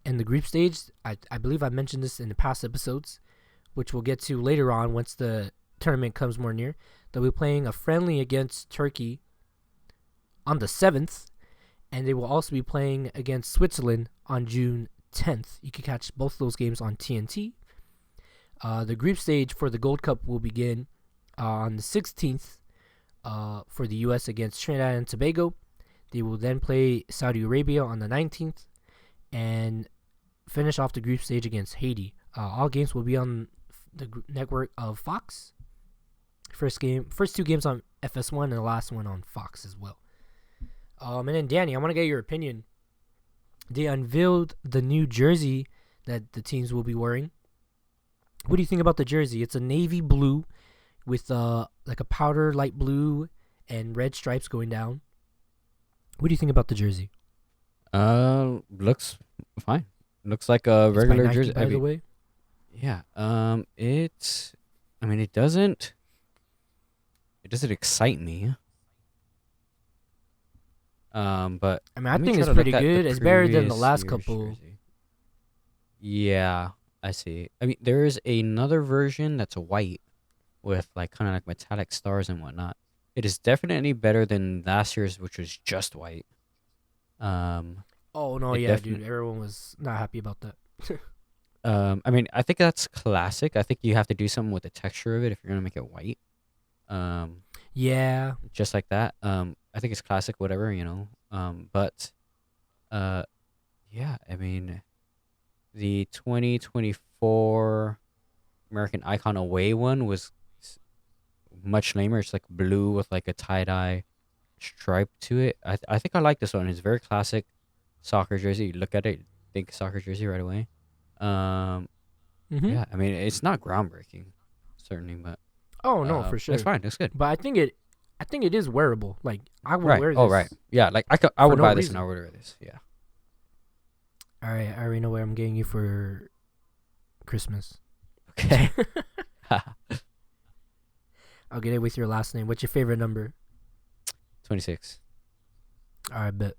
And the group stage, I believe I mentioned this in the past episodes, which we'll get to later on once the tournament comes more near. They'll be playing a friendly against Turkey on the 7th, and they will also be playing against Switzerland on June 10th. You can catch both those games on TNT. The group stage for the Gold Cup will begin on the 16th for the U.S. against Trinidad and Tobago. They will then play Saudi Arabia on the 19th and finish off the group stage against Haiti. All games will be on the network of Fox. First 2 games on FS1 and the last one on Fox as well. And then Danny, I want to get your opinion. They unveiled the new jersey that the teams will be wearing. What do you think about the jersey? It's a navy blue with like a powder light blue and red stripes going down. What do you think about the jersey? Looks fine. Looks like a regular Nike, jersey. by the way. Yeah. It doesn't excite me. But I think it's pretty good. It's better than the last couple. Jersey. Yeah, I see. There is another version that's white with like kind of like metallic stars and whatnot. It is definitely better than last year's, which was just white. Oh no, yeah, dude. Everyone was not happy about that. I think that's classic. I think you have to do something with the texture of it if you're gonna make it white. Yeah. Just like that. I think it's classic, whatever, but yeah, the 2024 American Icon away one was much lamer. It's like blue with like a tie-dye stripe to it. I think I like this one. It's very classic soccer jersey. You look at it, think soccer jersey right away. Yeah, it's not groundbreaking, certainly, but oh no, for sure, it's fine. It's good. But I think it is wearable. Like, I would wear this. Oh right, yeah. Like I would buy this and I would wear this. Yeah. All right, I already know what I'm getting you for Christmas. Okay. I'll get it with your last name. What's your favorite number? 26. All right, bet.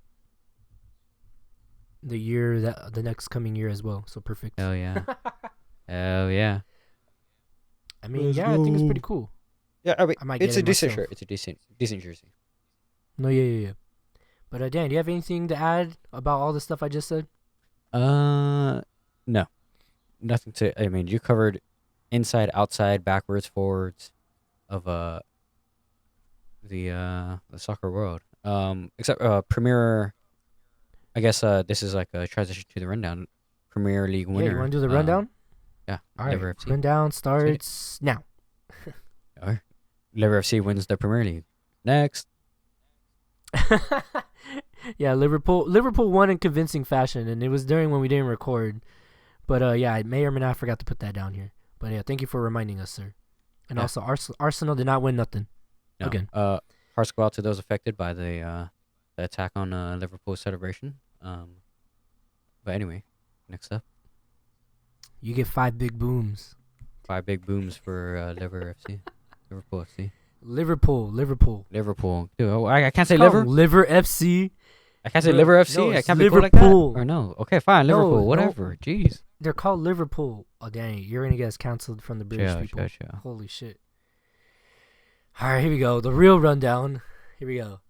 The next coming year as well. So perfect. Hell yeah. Hell yeah. I think it's pretty cool. Yeah, I might get it's a decent myself. shirt. It's a decent jersey. No, yeah. But Dan, do you have anything to add about all the stuff I just said? No, nothing to. I mean, you covered inside, outside, backwards, forwards of the soccer world. Except Premier. I guess this is like a transition to the rundown. Premier League Yeah, winner. you want to do the rundown? Yeah, All right, Liver FC. rundown starts now. Alright. Liver FC wins the Premier League. Next. Yeah, Liverpool won in convincing fashion, and it was during when we didn't record. But yeah, I may or may not forgot to put that down here. But yeah, thank you for reminding us, sir. And Yeah. also, Arsenal did not win nothing. No. Again. Hearts go out to those affected by the attack on Liverpool celebration. But anyway, next up, You get 5 big booms. 5 big booms for Liver FC. Liverpool FC. Liverpool. Dude, I can't say Call liver. them Liver FC. I can't say No, liver FC. no, I it's can't be called like that. Liverpool. Or no. Okay, fine. No, Liverpool. no. Whatever. Jeez. They're called Liverpool. Oh, Danny, you're gonna get us canceled from the British people. Chill. Holy shit. All right, here we go. The real rundown. Here we go.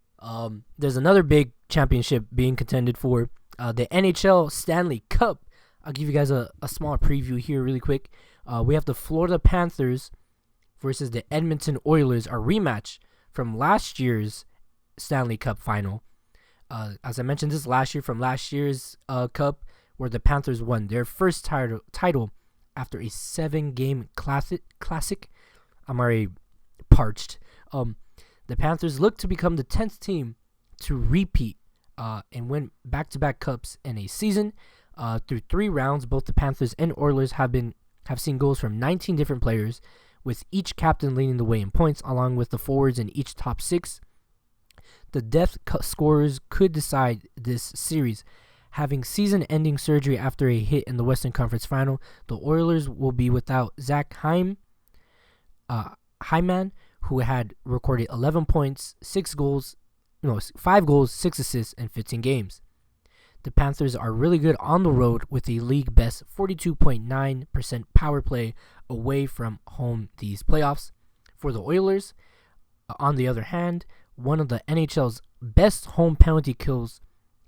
There's another big championship being contended for. The NHL Stanley Cup. I'll give you guys a small preview here really quick. We have the Florida Panthers versus the Edmonton Oilers, a rematch from last year's Stanley Cup Final. As I mentioned, this last year from last year's Cup, where the Panthers won their first title after a 7-game classic. I'm already parched. The Panthers look to become the 10th team to repeat and win back-to-back cups in a season. Through 3 rounds, both the Panthers and Oilers have seen goals from 19 different players, with each captain leading the way in points, along with the forwards in each top 6. The depth scorers could decide this series. Having season-ending surgery after a hit in the Western Conference Final, the Oilers will be without Zach Hyman, who had recorded 11 points, 5 goals, 6 assists in 15 games. The Panthers are really good on the road with a league best 42.9% power play away from home these playoffs. For the Oilers, on the other hand, one of the NHL's best home penalty kills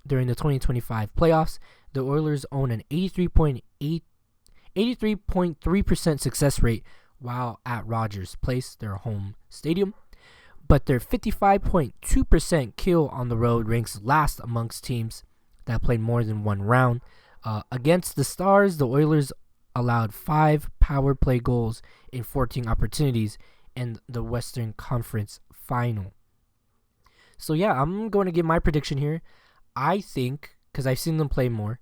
during the 2025 playoffs. The Oilers own an 83.3% success rate while at Rogers Place, their home stadium. But their 55.2% kill on the road ranks last amongst teams that played more than 1 round. Against the Stars, the Oilers allowed 5 power play goals in 14 opportunities in the Western Conference Final. So yeah, I'm going to give my prediction here. I think, because I've seen them play more,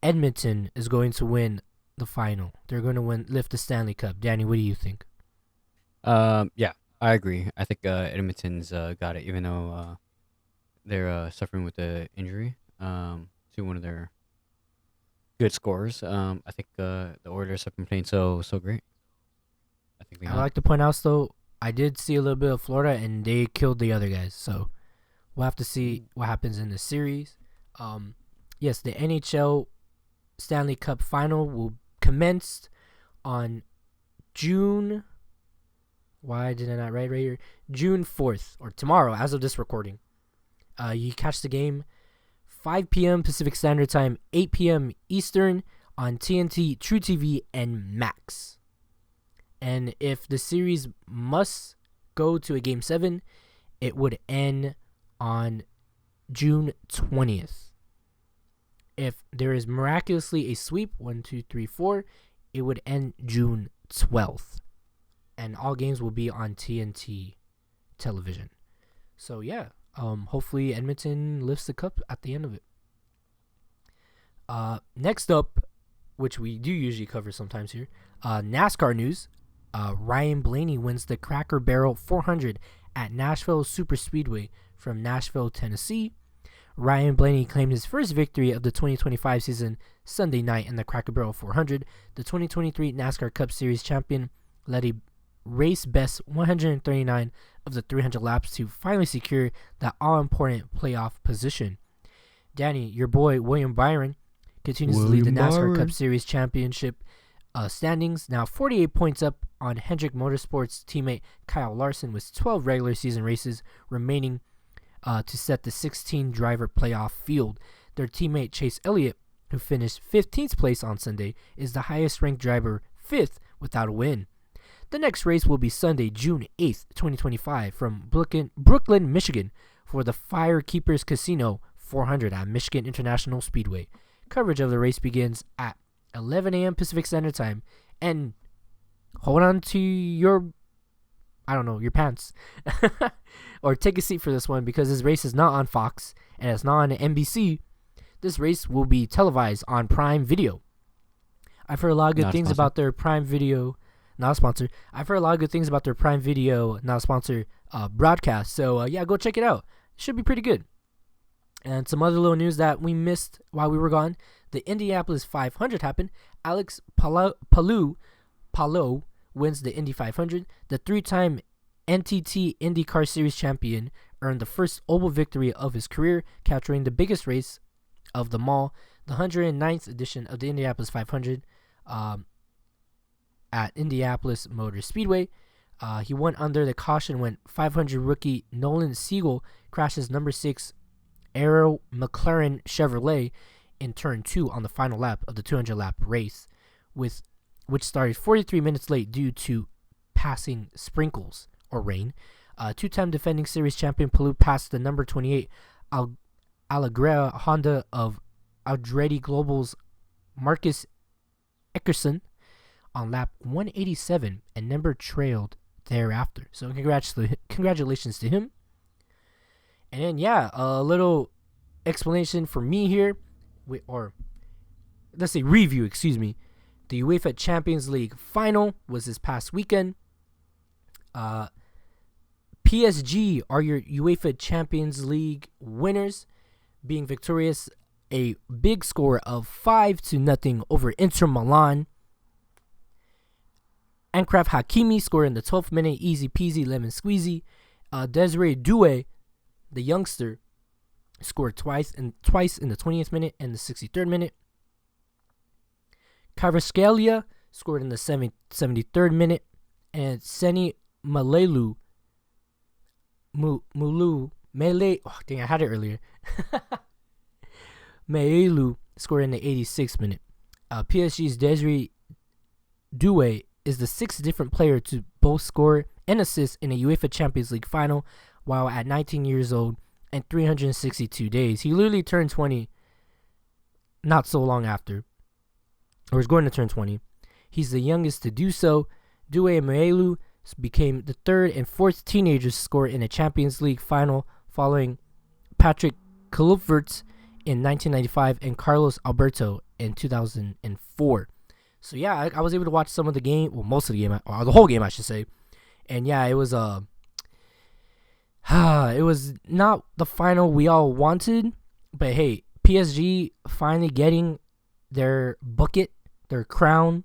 Edmonton is going to win the final. They're going to lift the Stanley Cup. Danny, what do you think? Yeah, I agree. I think Edmonton's got it, even though they're suffering with the injury to one of their good scorers. I think the Oilers have been playing so great. I think I like to point out, though, I did see a little bit of Florida, and they killed the other guys. So we'll have to see what happens in the series. Yes, the NHL Stanley Cup Final will commence on June. Why did I not write right here? June 4th, or tomorrow, as of this recording. You catch the game 5 p.m. Pacific Standard Time, 8 p.m. Eastern on TNT, True TV, and Max. And if the series must go to a Game 7, it would end on June 20th. If there is miraculously a sweep, 1, 2, 3, 4, it would end June 12th. And all games will be on TNT television. So yeah, hopefully Edmonton lifts the cup at the end of it. Next up, which we do usually cover sometimes here, NASCAR news. Ryan Blaney wins the Cracker Barrel 400 at Nashville Superspeedway from Nashville, Tennessee. Ryan Blaney claimed his first victory of the 2025 season Sunday night in the Cracker Barrel 400. The 2023 NASCAR Cup Series champion led a race best 139 of the 300 laps to finally secure that all-important playoff position. Danny, your boy William Byron continues to lead the NASCAR Cup Series championship standings, now 48 points up on Hendrick Motorsports teammate Kyle Larson with 12 regular season races remaining to set the 16-driver playoff field. Their teammate Chase Elliott, who finished 15th place on Sunday, is the highest ranked driver, 5th, without a win. The next race will be Sunday, June 8th, 2025, from Brooklyn, Michigan, for the Firekeepers Casino 400 at Michigan International Speedway. Coverage of the race begins at 11 a.m. Pacific Standard Time, and hold on to your pants, or take a seat for this one, because this race is not on Fox and it's not on NBC. This race will be televised on Prime Video. I've heard a lot of good things about their Prime Video. Not a sponsor. I've heard a lot of good things about their Prime Video, not a sponsor, broadcast. So, yeah, go check it out. It should be pretty good. And some other little news that we missed while we were gone. The Indianapolis 500 happened. Alex Palou wins the Indy 500. The three-time NTT IndyCar Series champion earned the first oval victory of his career, capturing the biggest race of them all, the 109th edition of the Indianapolis 500 at Indianapolis Motor Speedway. He won under the caution when 500 rookie Nolan Siegel crashes number 6 Arrow McLaren Chevrolet in turn 2 on the final lap of the 200-lap race, which started 43 minutes late due to passing sprinkles or rain. Two-time defending series champion Palou passed the number 28 Allegra Honda of Andretti Global's Marcus Eckerson on lap 187 and never trailed thereafter. So congratulations to him. And then, yeah, a little explanation for me here, or let's say review, excuse me. The UEFA Champions League final was this past weekend. PSG are your UEFA Champions League winners, being victorious a big score of 5-0 over Inter Milan. Achraf Hakimi scored in the 12th minute, easy peasy lemon squeezy. Desiree Doué, the youngster, scored twice in the 20th minute and the 63rd minute. Kvaratskhelia scored in the 73rd minute, and Seni Mele, I had it earlier. Meelu scored in the 86th minute. PSG's Desiree Doué is the 6th different player to both score and assist in a UEFA Champions League final, while at 19 years old and 362 days. He literally turned 20 not so long after, or is going to turn 20. He's the youngest to do so. Doué and Meelu became the 3rd and 4th teenagers to score in a Champions League final, following Patrick Kluivert in 1995 and Carlos Alberto in 2004. So yeah, I was able to watch some of the game, well, most of the game, or the whole game, I should say. And yeah, it was it was not the final we all wanted, but hey, PSG finally getting their bucket, their crown,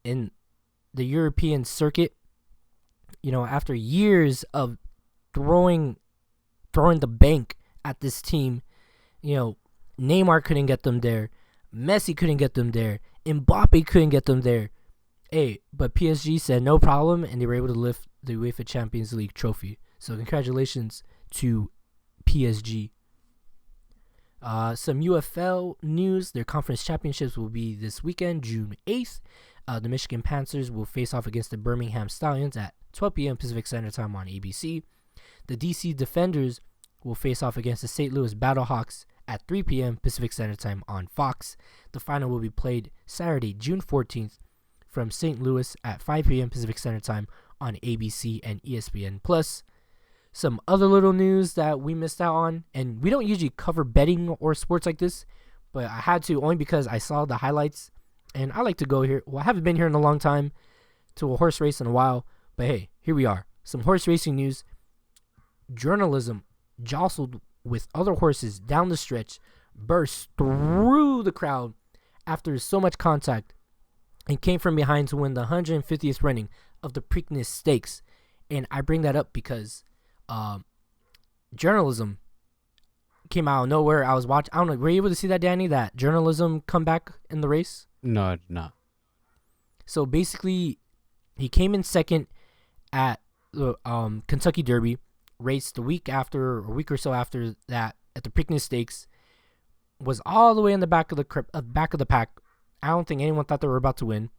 in the European circuit. You know, after years of throwing the bank at this team, you know, Neymar couldn't get them there, Messi couldn't get them there, Mbappe couldn't get them there. Hey, but PSG said no problem, and they were able to lift the UEFA Champions League trophy. So congratulations to PSG. Some UFL news. Their conference championships will be this weekend, June 8th. The Michigan Panthers will face off against the Birmingham Stallions at 12 p.m. Pacific Standard Time on ABC. The DC Defenders will face off against the St. Louis Battlehawks at 3 p.m. Pacific Standard Time on Fox. The final will be played Saturday, June 14th from St. Louis at 5 p.m. Pacific Standard Time on ABC and ESPN+. Some other little news that we missed out on, and we don't usually cover betting or sports like this, but I had to only because I saw the highlights, and I like to go here. Well, I haven't been here in a long time to a horse race in a while, but hey, here we are. Some horse racing news. Journalism jostled with other horses down the stretch, burst through the crowd after so much contact, and came from behind to win the 150th running of the Preakness Stakes. And I bring that up because journalism came out of nowhere. I was watching. I don't know. Were you able to see that, Danny? That journalism come back in the race? No, I did not. So basically, he came in second at the Kentucky Derby, raced a week or so after that at the Preakness Stakes, was all the way in the back of the pack. I don't think anyone thought they were about to win.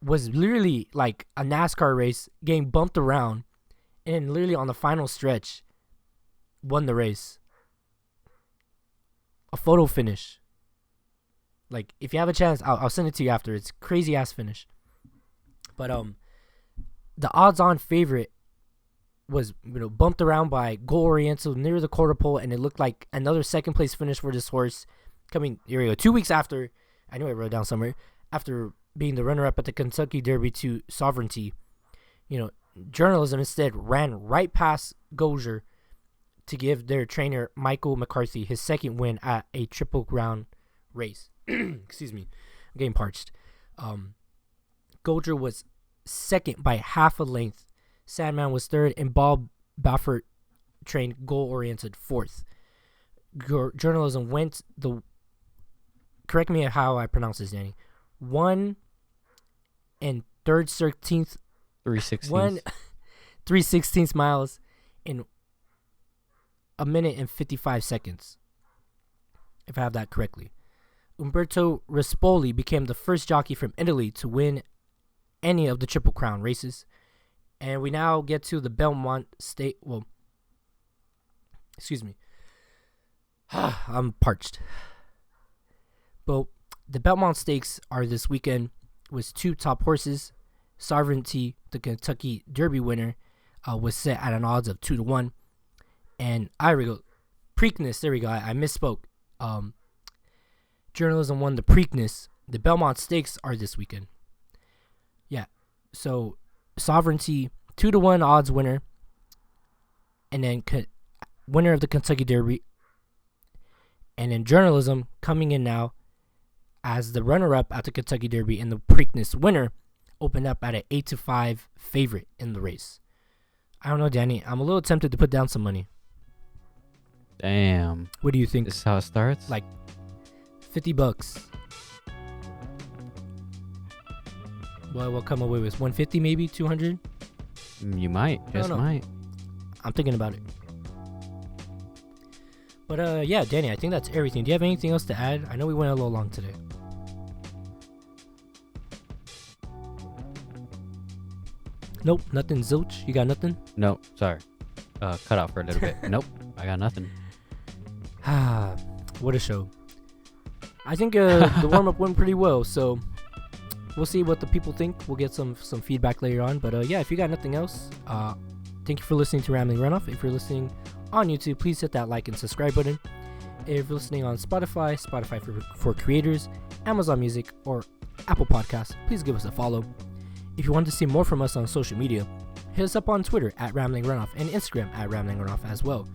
Was literally like a NASCAR race, getting bumped around, and literally on the final stretch, won the race. A photo finish. Like, if you have a chance, I'll send it to you after. It's crazy ass finish. But the odds-on favorite was bumped around by goal oriented near the quarter pole, and it looked like another second place finish for this horse. Coming here we go, 2 weeks after. I knew I wrote it down somewhere. After being the runner-up at the Kentucky Derby to Sovereignty, journalism instead ran right past Gilgeous to give their trainer Michael McCarthy his second win at a Triple Crown race. Excuse me, I'm getting parched. Gilgeous was second by half a length. Sandman was third, and Bob Baffert, trained goal-oriented, fourth. Journalism went the. Correct me how I pronounce this, Danny. 1 and 3/16. 3/16 miles in a minute and 55 seconds, if I have that correctly. Umberto Rispoli became the first jockey from Italy to win any of the Triple Crown races. And we now get to the Belmont State. Well, excuse me. I'm parched. But the Belmont Stakes are this weekend with 2 top horses. Sovereignty, the Kentucky Derby winner, was set at an odds of 2-1. And Preakness, there we go. I misspoke. Journalism won the Preakness. The Belmont Stakes are this weekend. Yeah. So Sovereignty, 2-1 odds winner. And then winner of the Kentucky Derby. And then Journalism coming in now as the runner-up at the Kentucky Derby, and the Preakness winner opened up at an 8-5 favorite in the race. I don't know, Danny. I'm a little tempted to put down some money. Damn. What do you think? This is how it starts? Like $50. Well, we'll come away with 150, maybe 200. You might. Just might. I'm thinking about it. But yeah, Danny, I think that's everything. Do you have anything else to add? I know we went a little long today. Nope, nothing. Zilch, you got nothing? No, sorry. Cut out for a little bit. Nope, I got nothing. What a show. I think the warm-up went pretty well, so we'll see what the people think. We'll get some feedback later on. But yeah, if you got nothing else, thank you for listening to Rambling Runoff. If you're listening on YouTube, please hit that like and subscribe button. If you're listening on Spotify for creators, Amazon Music, or Apple Podcasts, please give us a follow. If you want to see more from us on social media, hit us up on Twitter at Rambling Runoff and Instagram at Rambling Runoff as well.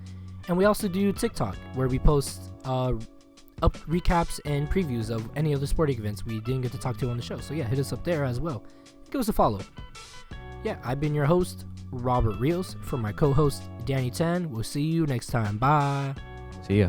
And we also do TikTok, where we post up recaps and previews of any of the sporting events we didn't get to talk to on the show. So yeah, hit us up there as well. Give us a follow. Yeah, I've been your host, Robert Rios, for my co-host, Danny Tan. We'll see you next time. Bye. See ya.